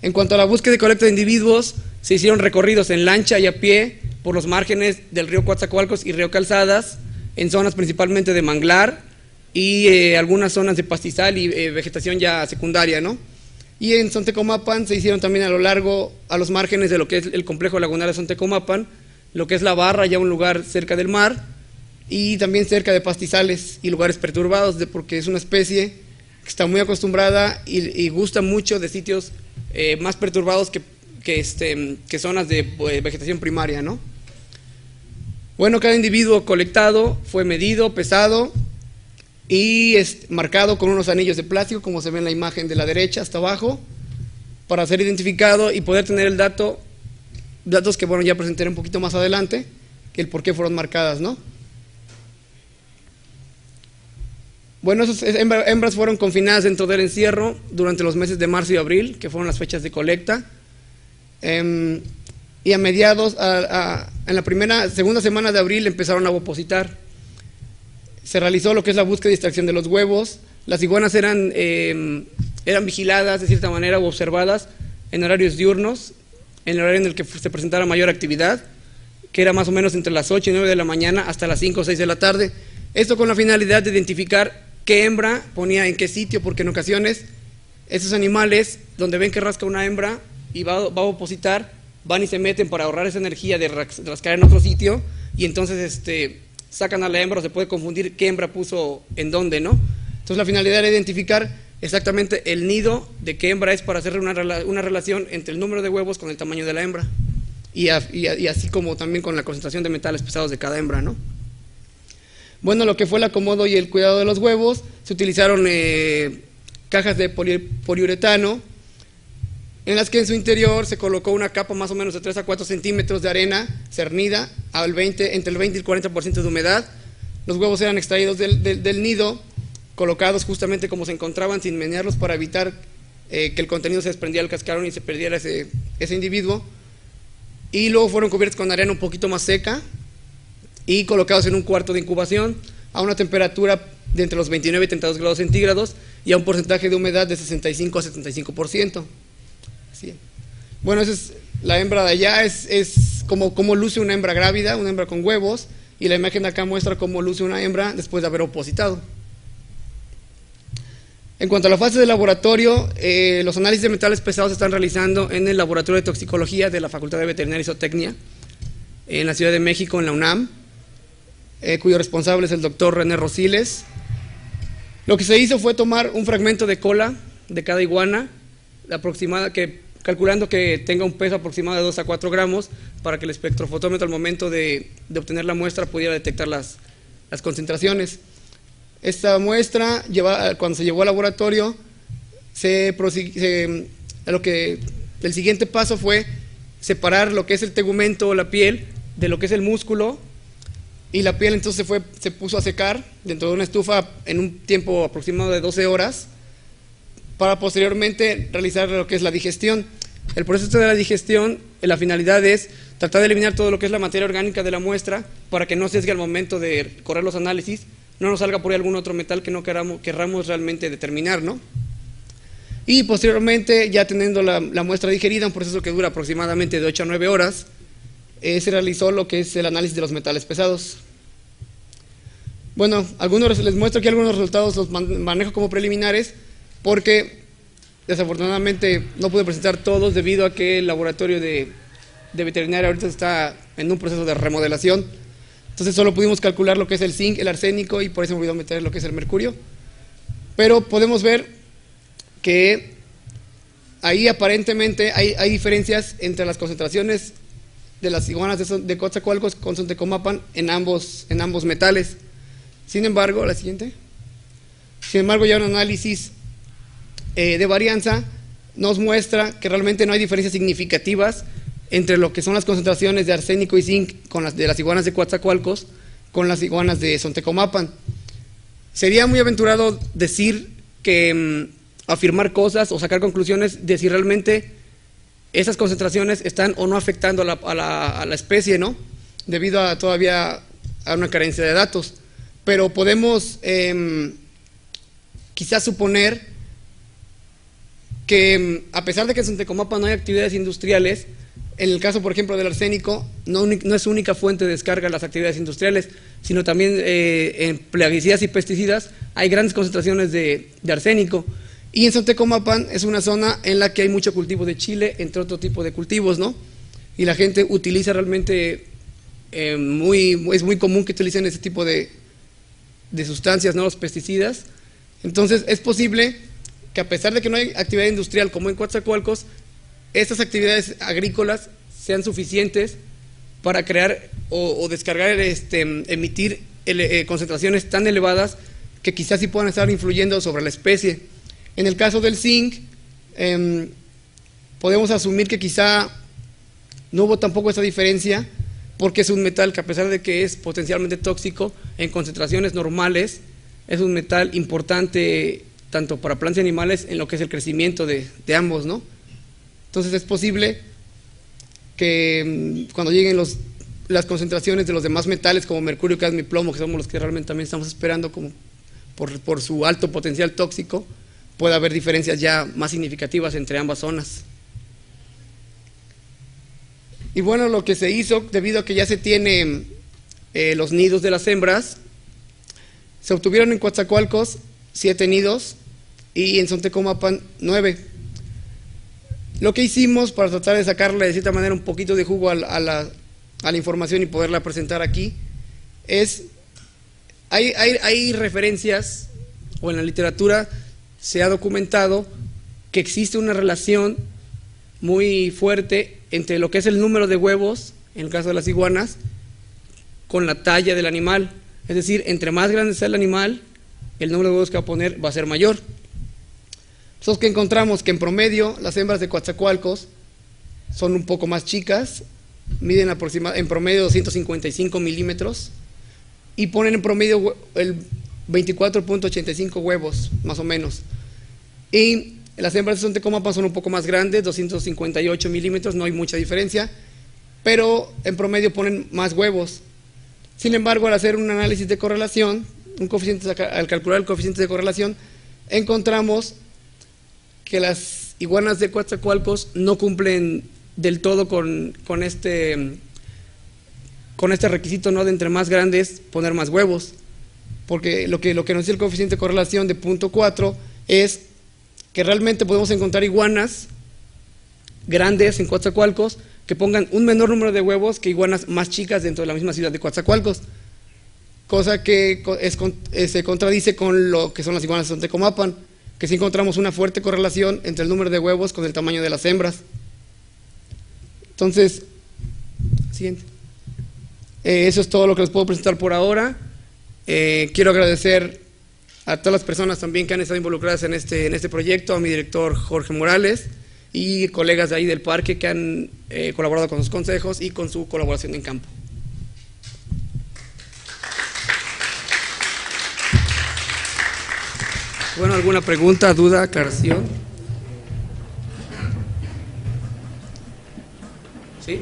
En cuanto a la búsqueda y colecta de individuos, se hicieron recorridos en lancha y a pie por los márgenes del río Coatzacoalcos y río Calzadas, en zonas principalmente de manglar y algunas zonas de pastizal y vegetación ya secundaria, ¿no? Y en Zontecomapan se hicieron también a los márgenes de lo que es el complejo lagunar de Zontecomapan, lo que es la barra, ya un lugar cerca del mar, y también cerca de pastizales y lugares perturbados, porque es una especie que está muy acostumbrada y gusta mucho de sitios más perturbados que zonas de vegetación primaria, ¿no? Bueno, cada individuo colectado fue medido, pesado y marcado con unos anillos de plástico, como se ve en la imagen de la derecha hasta abajo, para ser identificado y poder tener el datos que bueno, ya presentaré un poquito más adelante, que el por qué fueron marcadas, ¿no? Bueno, esas hembras fueron confinadas dentro del encierro durante los meses de marzo y abril, que fueron las fechas de colecta. Y a mediados, en la segunda semana de abril empezaron a ovopositar. Se realizó lo que es la búsqueda y extracción de los huevos. Las iguanas eran vigiladas de cierta manera o observadas en horarios diurnos, en el horario en el que se presentara mayor actividad, que era más o menos entre las 8 y 9 de la mañana hasta las 5 o 6 de la tarde. Esto con la finalidad de identificar qué hembra ponía en qué sitio, porque en ocasiones esos animales, donde ven que rasca una hembra y va a opositar, van y se meten para ahorrar esa energía de rascar en otro sitio, y entonces sacan a la hembra, o se puede confundir qué hembra puso en dónde, ¿no? Entonces la finalidad era identificar exactamente el nido de qué hembra es para hacer una relación entre el número de huevos con el tamaño de la hembra. Y así como también con la concentración de metales pesados de cada hembra, ¿no? Bueno, lo que fue el acomodo y el cuidado de los huevos, se utilizaron cajas de poliuretano, en las que en su interior se colocó una capa más o menos de 3 a 4 centímetros de arena cernida entre el 20 y el 40% de humedad. Los huevos eran extraídos del nido, colocados justamente como se encontraban, sin menearlos, para evitar que el contenido se desprendiera del cascarón y se perdiera ese individuo. Y luego fueron cubiertos con arena un poquito más seca y colocados en un cuarto de incubación a una temperatura de entre los 29 y 32 grados centígrados y a un porcentaje de humedad de 65 a 75%. Así. Bueno, esa es la hembra de allá, es como luce una hembra grávida, una hembra con huevos, y la imagen de acá muestra cómo luce una hembra después de haber opositado. En cuanto a la fase de laboratorio, los análisis de metales pesados se están realizando en el Laboratorio de Toxicología de la Facultad de Veterinaria y Zootecnia, en la Ciudad de México, en la UNAM, cuyo responsable es el doctor René Rosiles. Lo que se hizo fue tomar un fragmento de cola de cada iguana, calculando que tenga un peso aproximado de 2 a 4 gramos, para que el espectrofotómetro al momento de obtener la muestra pudiera detectar las concentraciones. Esta muestra, cuando se llevó al laboratorio, el siguiente paso fue separar lo que es el tegumento o la piel de lo que es el músculo, y la piel entonces se puso a secar dentro de una estufa en un tiempo aproximado de 12 horas, para posteriormente realizar lo que es la digestión. El proceso de la digestión, la finalidad es tratar de eliminar todo lo que es la materia orgánica de la muestra, para que no sesgue al momento de correr los análisis, no nos salga por ahí algún otro metal que no querramos realmente determinar, ¿no? Y posteriormente, ya teniendo la muestra digerida, un proceso que dura aproximadamente de 8 a 9 horas, se realizó lo que es el análisis de los metales pesados. Bueno, les muestro aquí algunos resultados, los manejo como preliminares, porque desafortunadamente no pude presentar todos debido a que el laboratorio de veterinaria ahorita está en un proceso de remodelación. Entonces solo pudimos calcular lo que es el zinc, el arsénico, y por eso me olvidó meter lo que es el mercurio. Pero podemos ver que ahí aparentemente hay diferencias entre las concentraciones de las iguanas de Coatzacoalcos con Sontecomapan en ambos metales. Sin embargo, la siguiente. Sin embargo, ya un análisis de varianza nos muestra que realmente no hay diferencias significativas entre lo que son las concentraciones de arsénico y zinc de las iguanas de Coatzacoalcos con las iguanas de Sontecomapan. Sería muy aventurado decir que afirmar cosas o sacar conclusiones de si realmente esas concentraciones están o no afectando a la especie, ¿no? Debido todavía a una carencia de datos. Pero podemos quizás suponer que a pesar de que en Sontecomapan no hay actividades industriales, en el caso, por ejemplo, del arsénico, no es única fuente de descarga de las actividades industriales, sino también en plaguicidas y pesticidas hay grandes concentraciones de arsénico. Y en Sontecomapan es una zona en la que hay mucho cultivo de chile, entre otro tipo de cultivos, ¿no? Y la gente utiliza realmente, es muy común que utilicen ese tipo de sustancias, ¿no? Los pesticidas. Entonces es posible que a pesar de que no hay actividad industrial como en Coatzacoalcos, estas actividades agrícolas sean suficientes para crear o descargar, emitir concentraciones tan elevadas que quizás sí puedan estar influyendo sobre la especie. En el caso del zinc, podemos asumir que quizá no hubo tampoco esa diferencia, porque es un metal que, a pesar de que es potencialmente tóxico, en concentraciones normales es un metal importante tanto para plantas y animales en lo que es el crecimiento de ambos, ¿no? Entonces es posible que cuando lleguen las concentraciones de los demás metales como mercurio, cadmio y plomo, que somos los que realmente también estamos esperando como por su alto potencial tóxico, pueda haber diferencias ya más significativas entre ambas zonas. Y bueno, lo que se hizo, debido a que ya se tienen los nidos de las hembras, se obtuvieron en Coatzacoalcos 7 nidos y en Sontecomapan 9. Lo que hicimos para tratar de sacarle de cierta manera un poquito de jugo a la información y poderla presentar aquí hay referencias, o en la literatura se ha documentado que existe una relación muy fuerte entre lo que es el número de huevos, en el caso de las iguanas, con la talla del animal. Es decir, entre más grande sea el animal, el número de huevos que va a poner va a ser mayor. Nosotros que encontramos que en promedio las hembras de Coatzacoalcos son un poco más chicas, miden en promedio 255 milímetros y ponen en promedio el 24.85 huevos, más o menos. Y las hembras de Sontecomapan son un poco más grandes, 258 milímetros, no hay mucha diferencia, pero en promedio ponen más huevos. Sin embargo, al hacer un análisis de correlación, al calcular el coeficiente de correlación, encontramos que las iguanas de Coatzacoalcos no cumplen del todo con este requisito, ¿no?, de entre más grandes poner más huevos, porque lo que nos dice el coeficiente de correlación de 0.4 es que realmente podemos encontrar iguanas grandes en Coatzacoalcos que pongan un menor número de huevos que iguanas más chicas dentro de la misma ciudad de Coatzacoalcos, cosa que se contradice con lo que son las iguanas de Sontecomapan, que sí encontramos una fuerte correlación entre el número de huevos con el tamaño de las hembras. Entonces, siguiente. Eso es todo lo que les puedo presentar por ahora. Quiero agradecer a todas las personas también que han estado involucradas en este proyecto, a mi director Jorge Morales y colegas de ahí del parque que han colaborado con sus consejos y con su colaboración en campo. Bueno, ¿alguna pregunta, duda, aclaración? ¿Sí?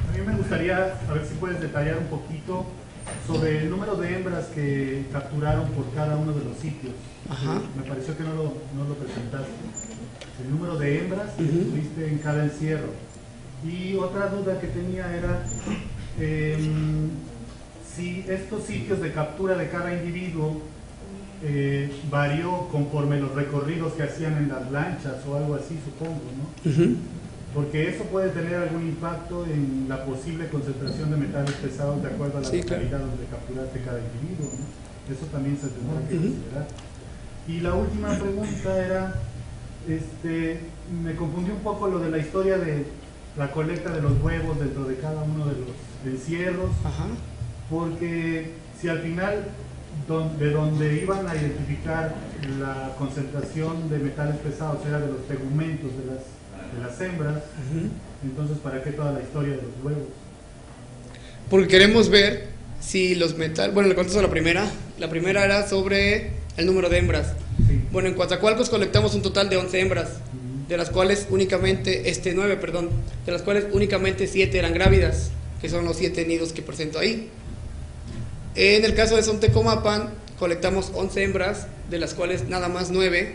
A mí me gustaría, a ver si puedes detallar un poquito sobre el número de hembras que capturaron por cada uno de los sitios. Ajá. Me pareció que no lo presentaste. El número de hembras que tuviste en cada encierro. Y otra duda que tenía era si estos sitios de captura de cada individuo varió conforme los recorridos que hacían en las lanchas o algo así, supongo, ¿no? Porque eso puede tener algún impacto en la posible concentración de metales pesados de acuerdo a la localidad donde capturaste cada individuo, ¿no? Eso también se tendrá que considerar. Y la última pregunta era, me confundió un poco lo de la historia de la colecta de los huevos dentro de cada uno de los encierros, porque si al final de donde iban a identificar la concentración de metales pesados era de los tegumentos de las hembras, entonces ¿para qué toda la historia de los huevos? Porque queremos ver si los metales... Bueno, le contesto la primera era sobre el número de hembras. Sí. Bueno, en Coatzacoalcos colectamos un total de 11 hembras, de las cuales únicamente, 9, perdón, de las cuales únicamente 7 eran grávidas, que son los 7 nidos que presento ahí. En el caso de Sontecomapan, colectamos 11 hembras, de las cuales nada más 9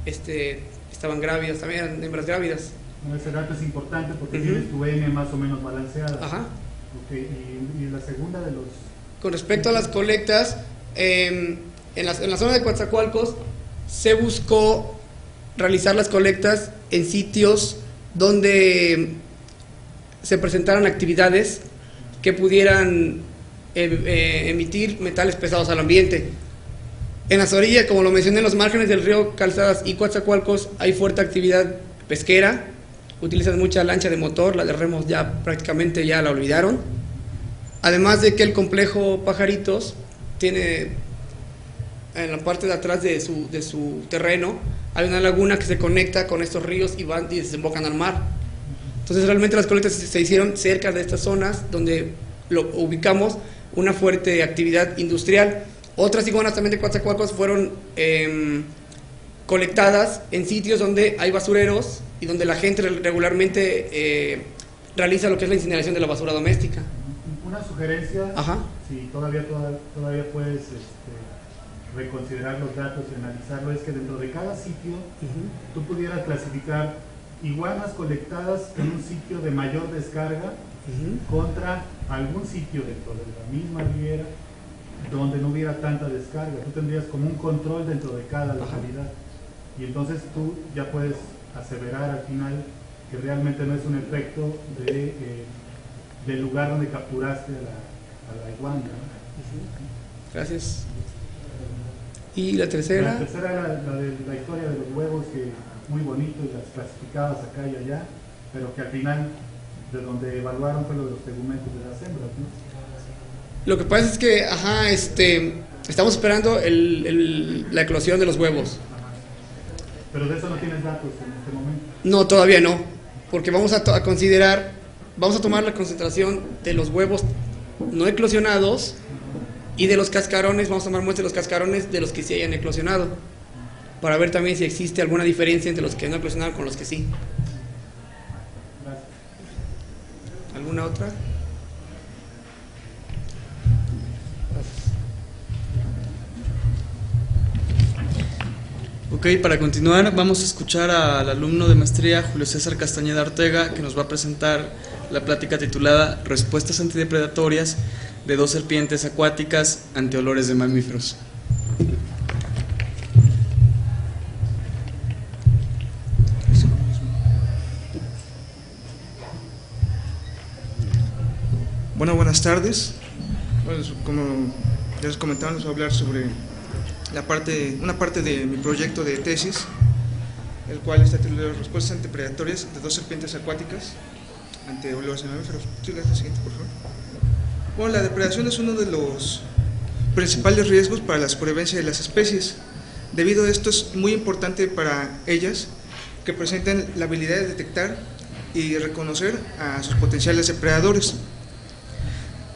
estaban grávidas, también eran hembras grávidas. Bueno, ese dato es importante porque tienes tu N más o menos balanceada. Ajá. Okay. Y la segunda de los... Con respecto a las colectas, en la zona de Coatzacoalcos se buscó realizar las colectas en sitios donde se presentaran actividades que pudieran emitir metales pesados al ambiente. En las orillas, como lo mencioné, en los márgenes del río Calzadas y Coatzacoalcos hay fuerte actividad pesquera, utilizan mucha lancha de motor, la de remos prácticamente ya la olvidaron. Además de que el complejo Pajaritos tiene en la parte de atrás de su terreno hay una laguna que se conecta con estos ríos y van y desembocan al mar. Entonces realmente las colectas se hicieron cerca de estas zonas donde lo ubicamos una fuerte actividad industrial. Otras iguanas también de Coatzacoalcos fueron colectadas en sitios donde hay basureros y donde la gente regularmente realiza lo que es la incineración de la basura doméstica. Una sugerencia, Ajá. si todavía puedes reconsiderar los datos y analizarlo, es que dentro de cada sitio tú pudieras clasificar iguanas colectadas en un sitio de mayor descarga contra algún sitio dentro de la misma riera donde no hubiera tanta descarga. Tú tendrías como un control dentro de cada localidad y entonces tú ya puedes aseverar al final que realmente no es un efecto del lugar donde capturaste a la iguana, ¿no? Gracias. Y la tercera. La tercera era la de la historia de los huevos, que muy bonito, y las clasificabas acá y allá, pero que al final de donde evaluaron fue lo de los tegumentos de las hembras, ¿no? Lo que pasa es que, estamos esperando la eclosión de los huevos. Pero de eso no tienes datos en este momento. No, todavía no, porque vamos a tomar la concentración de los huevos no eclosionados y de los cascarones, vamos a tomar muestras de los cascarones de los que sí hayan eclosionado, para ver también si existe alguna diferencia entre los que no eclosionaron con los que sí. Gracias. ¿Alguna otra? Ok, para continuar vamos a escuchar al alumno de maestría Julio César Castañeda Ortega, que nos va a presentar la plática titulada Respuestas antidepredatorias de 2 serpientes acuáticas ante olores de mamíferos. Bueno, buenas tardes. Bueno, como ya les comentaron, les voy a hablar sobre una parte de mi proyecto de tesis, el cual está titulado Respuestas antidepredatorias de 2 serpientes acuáticas ante olores de mamíferos. Sí, la siguiente, por favor. Bueno, la depredación es uno de los principales riesgos para la supervivencia de las especies. Debido a esto es muy importante para ellas que presenten la habilidad de detectar y reconocer a sus potenciales depredadores,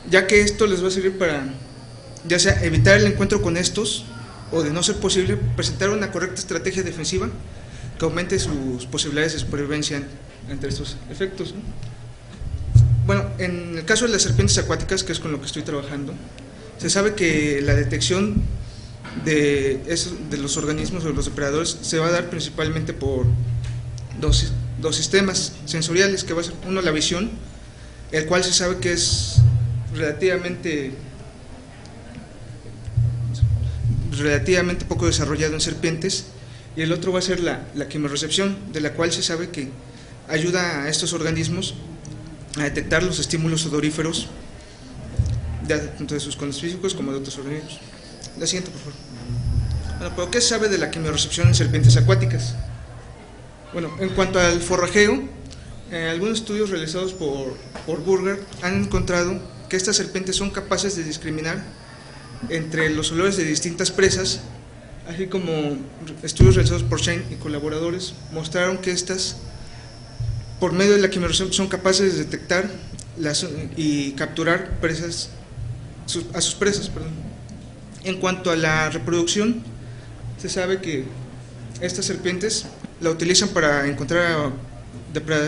ya que esto les va a servir para, ya sea evitar el encuentro con estos, o de no ser posible, presentar una correcta estrategia defensiva que aumente sus posibilidades de supervivencia entre estos efectos, ¿no? Bueno, en el caso de las serpientes acuáticas, que es con lo que estoy trabajando, se sabe que la detección de los organismos o de los depredadores se va a dar principalmente por dos sistemas sensoriales, que va a ser uno, la visión, el cual se sabe que es relativamente poco desarrollado en serpientes, y el otro va a ser la quimiorecepción, de la cual se sabe que ayuda a estos organismos a detectar los estímulos odoríferos tanto de sus conos físicos como de otros organismos. La siguiente, por favor. Bueno, ¿pero qué se sabe de la quimiorecepción en serpientes acuáticas? Bueno, en cuanto al forrajeo, algunos estudios realizados por Burger han encontrado que estas serpientes son capaces de discriminar entre los olores de distintas presas, así como estudios realizados por Shane y colaboradores mostraron que estas, por medio de la quimiorecepción, son capaces de detectar y capturar a sus presas. En cuanto a la reproducción, se sabe que estas serpientes la utilizan para encontrar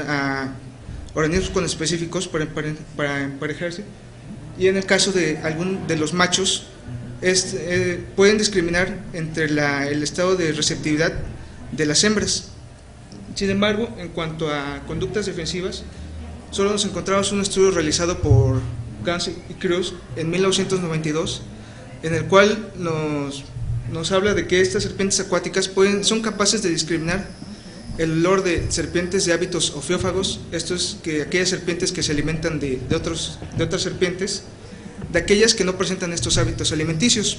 a organismos conespecíficos para emparejarse, y en el caso de algún de los machos pueden discriminar entre el estado de receptividad de las hembras. Sin embargo, en cuanto a conductas defensivas, solo nos encontramos un estudio realizado por Gans y Cruz en 1992, en el cual nos habla de que estas serpientes acuáticas son capaces de discriminar el olor de serpientes de hábitos ofiófagos, esto es que aquellas serpientes que se alimentan de otras serpientes, de aquellas que no presentan estos hábitos alimenticios,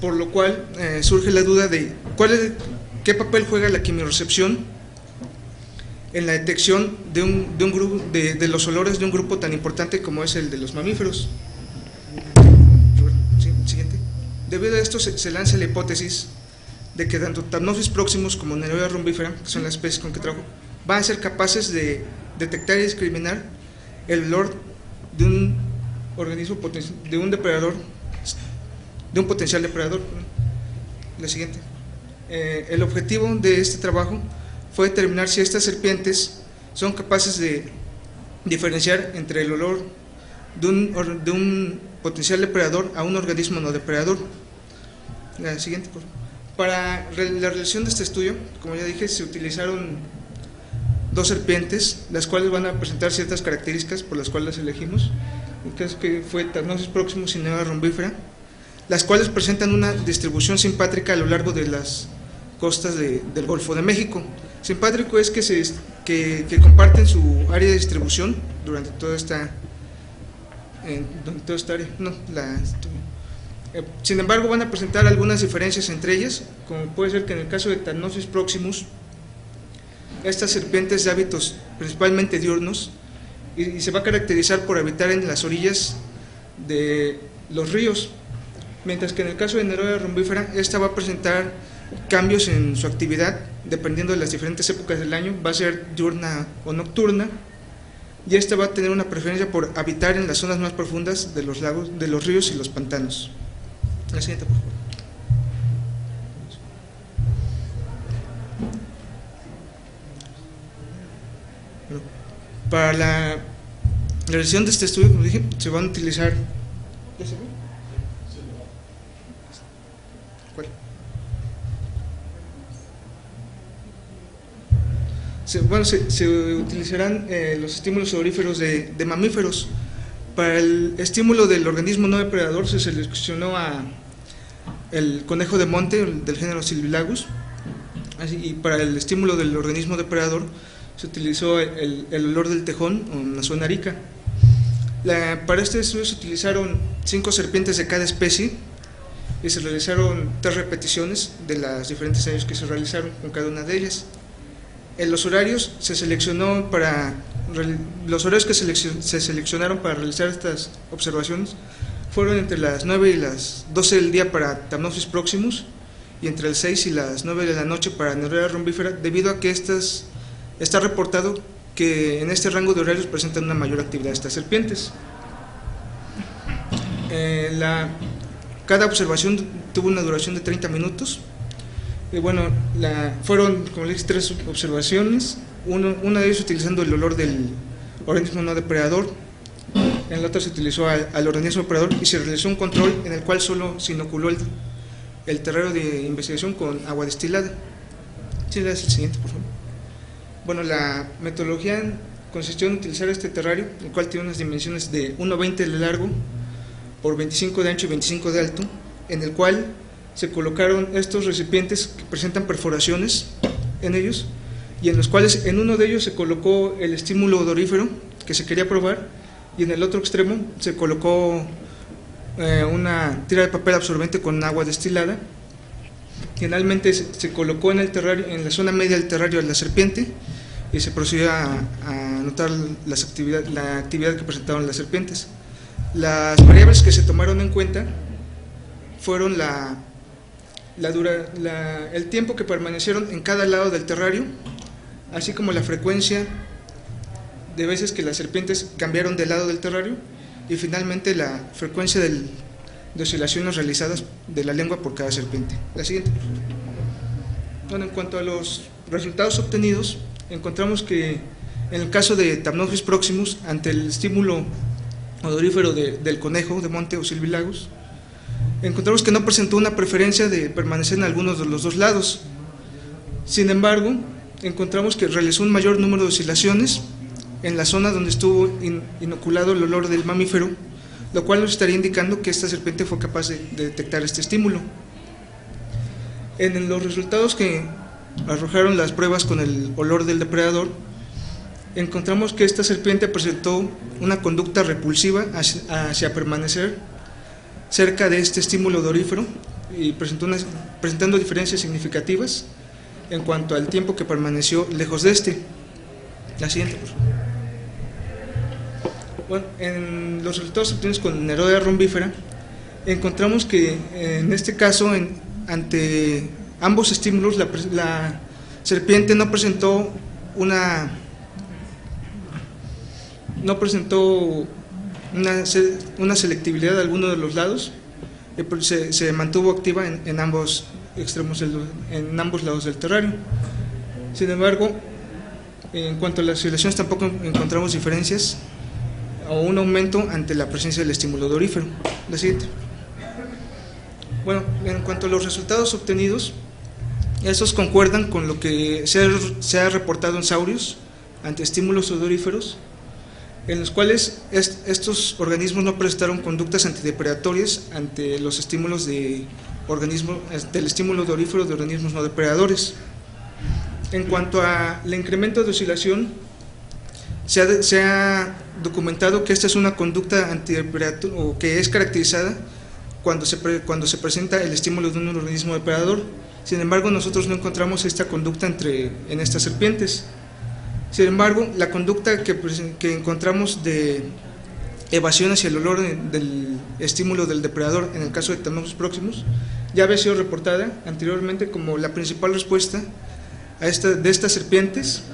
por lo cual surge la duda de qué papel juega la quimiorecepción en la detección de un grupo de los olores de un grupo tan importante como es el de los mamíferos. Siguiente. Debido a esto se lanza la hipótesis de que tanto Thamnophis proximus como Nereida rumbifera, que son las especies con que trabajo, van a ser capaces de detectar y discriminar el olor de un organismo de un depredador, de un potencial depredador. La siguiente. El objetivo de este trabajo fue determinar si estas serpientes son capaces de diferenciar entre el olor de un potencial depredador a un organismo no depredador. La siguiente, por favor. Para la realización de este estudio, como ya dije, se utilizaron 2 serpientes, las cuales van a presentar ciertas características por las cuales las elegimos. El caso que fue Thamnophis proximus y Nereida rumbifera, las cuales presentan una distribución simpátrica a lo largo de las costas del Golfo de México. Simpátrico es que comparten su área de distribución durante toda esta área. Sin embargo, van a presentar algunas diferencias entre ellas, como puede ser que en el caso de Thamnophis proximus, estas serpientes de hábitos principalmente diurnos, y se va a caracterizar por habitar en las orillas de los ríos, mientras que en el caso de Nerodia rumbífera, esta va a presentar cambios en su actividad dependiendo de las diferentes épocas del año, va a ser diurna o nocturna, y esta va a tener una preferencia por habitar en las zonas más profundas de los lagos, de los ríos y los pantanos. La siguiente, por favor. Bueno, para la realización de este estudio, como dije, se van a utilizar. ¿Cuál? Se utilizarán los estímulos odoríferos de mamíferos. Para el estímulo del organismo no depredador se seleccionó el conejo de monte del género Silvilagus, y para el estímulo del organismo depredador se utilizó el olor del tejón o Nasona arica. Para este estudio se utilizaron 5 serpientes de cada especie y se realizaron 3 repeticiones de las diferentes años que se realizaron con cada una de ellas. En los horarios se seleccionó los horarios que se seleccionaron para realizar estas observaciones fueron entre las 9 y las 12 del día para Thamnophis proximus y entre las 6 y las 9 de la noche para Nerodia rumbífera, debido a que está reportado que en este rango de horarios presentan una mayor actividad estas serpientes. Cada observación tuvo una duración de 30 minutos. Y bueno, fueron, como les dije, 3 observaciones, una de ellas utilizando el olor del organismo no depredador, en la otra se utilizó al organismo depredador y se realizó un control en el cual solo se inoculó el terrario de investigación con agua destilada. Sí, le das el siguiente, por favor. Bueno, la metodología consistió en utilizar este terrario, el cual tiene unas dimensiones de 1,20 de largo por 25 de ancho y 25 de alto, en el cual se colocaron estos recipientes que presentan perforaciones en ellos, y en los cuales en uno de ellos se colocó el estímulo odorífero que se quería probar, y en el otro extremo se colocó una tira de papel absorbente con agua destilada. Finalmente se colocó en el terrario, en la zona media del terrario de la serpiente, y se procedió a notar la actividad que presentaban las serpientes. Las variables que se tomaron en cuenta fueron el tiempo que permanecieron en cada lado del terrario, así como la frecuencia de veces que las serpientes cambiaron de lado del terrario, y finalmente la frecuencia de oscilaciones realizadas de la lengua por cada serpiente. La siguiente. Bueno, en cuanto a los resultados obtenidos, encontramos que en el caso de Thamnophis proximus, ante el estímulo odorífero del conejo de monte o Silvilagus, encontramos que no presentó una preferencia de permanecer en algunos de los 2 lados. Sin embargo, encontramos que realizó un mayor número de oscilaciones en la zona donde estuvo inoculado el olor del mamífero, lo cual nos estaría indicando que esta serpiente fue capaz de detectar este estímulo. En los resultados que arrojaron las pruebas con el olor del depredador, encontramos que esta serpiente presentó una conducta repulsiva hacia permanecer cerca de este estímulo odorífero, y presentando diferencias significativas en cuanto al tiempo que permaneció lejos de este. La siguiente, por favor. Bueno, en los resultados obtenidos con Nerodia rumbífera, encontramos que en este caso, ante ambos estímulos, la serpiente no presentó una selectividad de alguno de los lados, se mantuvo activa en ambos extremos, en ambos lados del terrario. Sin embargo, en cuanto a las oscilaciones, tampoco encontramos diferencias o un aumento ante la presencia del estímulo odorífero. La siguiente. Bueno, en cuanto a los resultados obtenidos, estos concuerdan con lo que se ha reportado en saurios ante estímulos odoríferos, en los cuales estos organismos no presentaron conductas antidepredatorias ante los estímulos del estímulo odorífero de organismos no depredadores. En cuanto al incremento de oscilación, se ha documentado que esta es una conducta antidepredatoria, o que es caracterizada cuando se presenta el estímulo de un organismo depredador. Sin embargo, nosotros no encontramos esta conducta en estas serpientes. Sin embargo, la conducta que encontramos de evasión hacia el olor del estímulo del depredador en el caso de Thamnosus proximus ya había sido reportada anteriormente como la principal respuesta de estas serpientes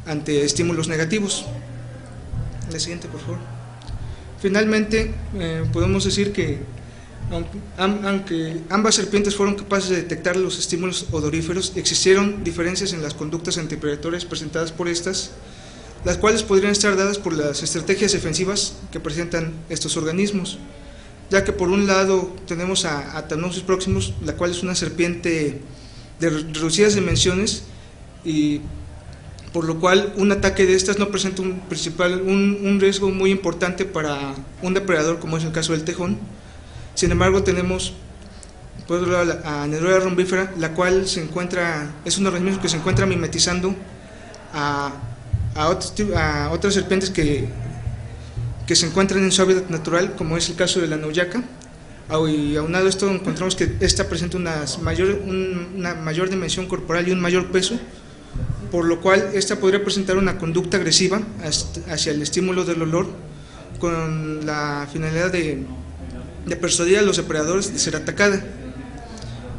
ante estímulos negativos. La siguiente, por favor. Finalmente, podemos decir que aunque ambas serpientes fueron capaces de detectar los estímulos odoríferos, existieron diferencias en las conductas antipredatorias presentadas por estas, las cuales podrían estar dadas por las estrategias defensivas que presentan estos organismos, ya que por un lado tenemos a Thamnosus proximus, la cual es una serpiente de reducidas dimensiones, y por lo cual un ataque de estas no presenta un riesgo muy importante para un depredador, como es el caso del tejón. Sin embargo, tenemos por otro lado a Nerurea rumbífera, la cual es un organismo que se encuentra mimetizando a otras serpientes que se encuentran en su hábitat natural, como es el caso de la nauyaca. Y aunado a esto, encontramos que esta presenta una mayor dimensión corporal y un mayor peso, por lo cual esta podría presentar una conducta agresiva hacia el estímulo del olor, con la finalidad de persuadir a los depredadores de ser atacada.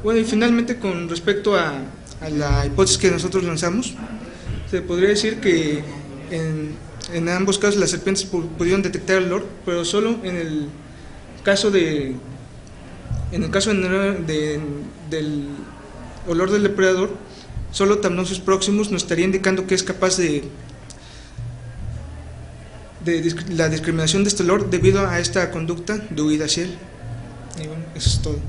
Bueno, y finalmente, con respecto a la hipótesis que nosotros lanzamos, se podría decir que en ambos casos las serpientes pudieron detectar el olor, pero solo en el caso del olor del depredador, solo Thamnosus proximus nos estaría indicando que es capaz de la discriminación de este olor debido a esta conducta de huida hacia él. Y bueno, eso es todo.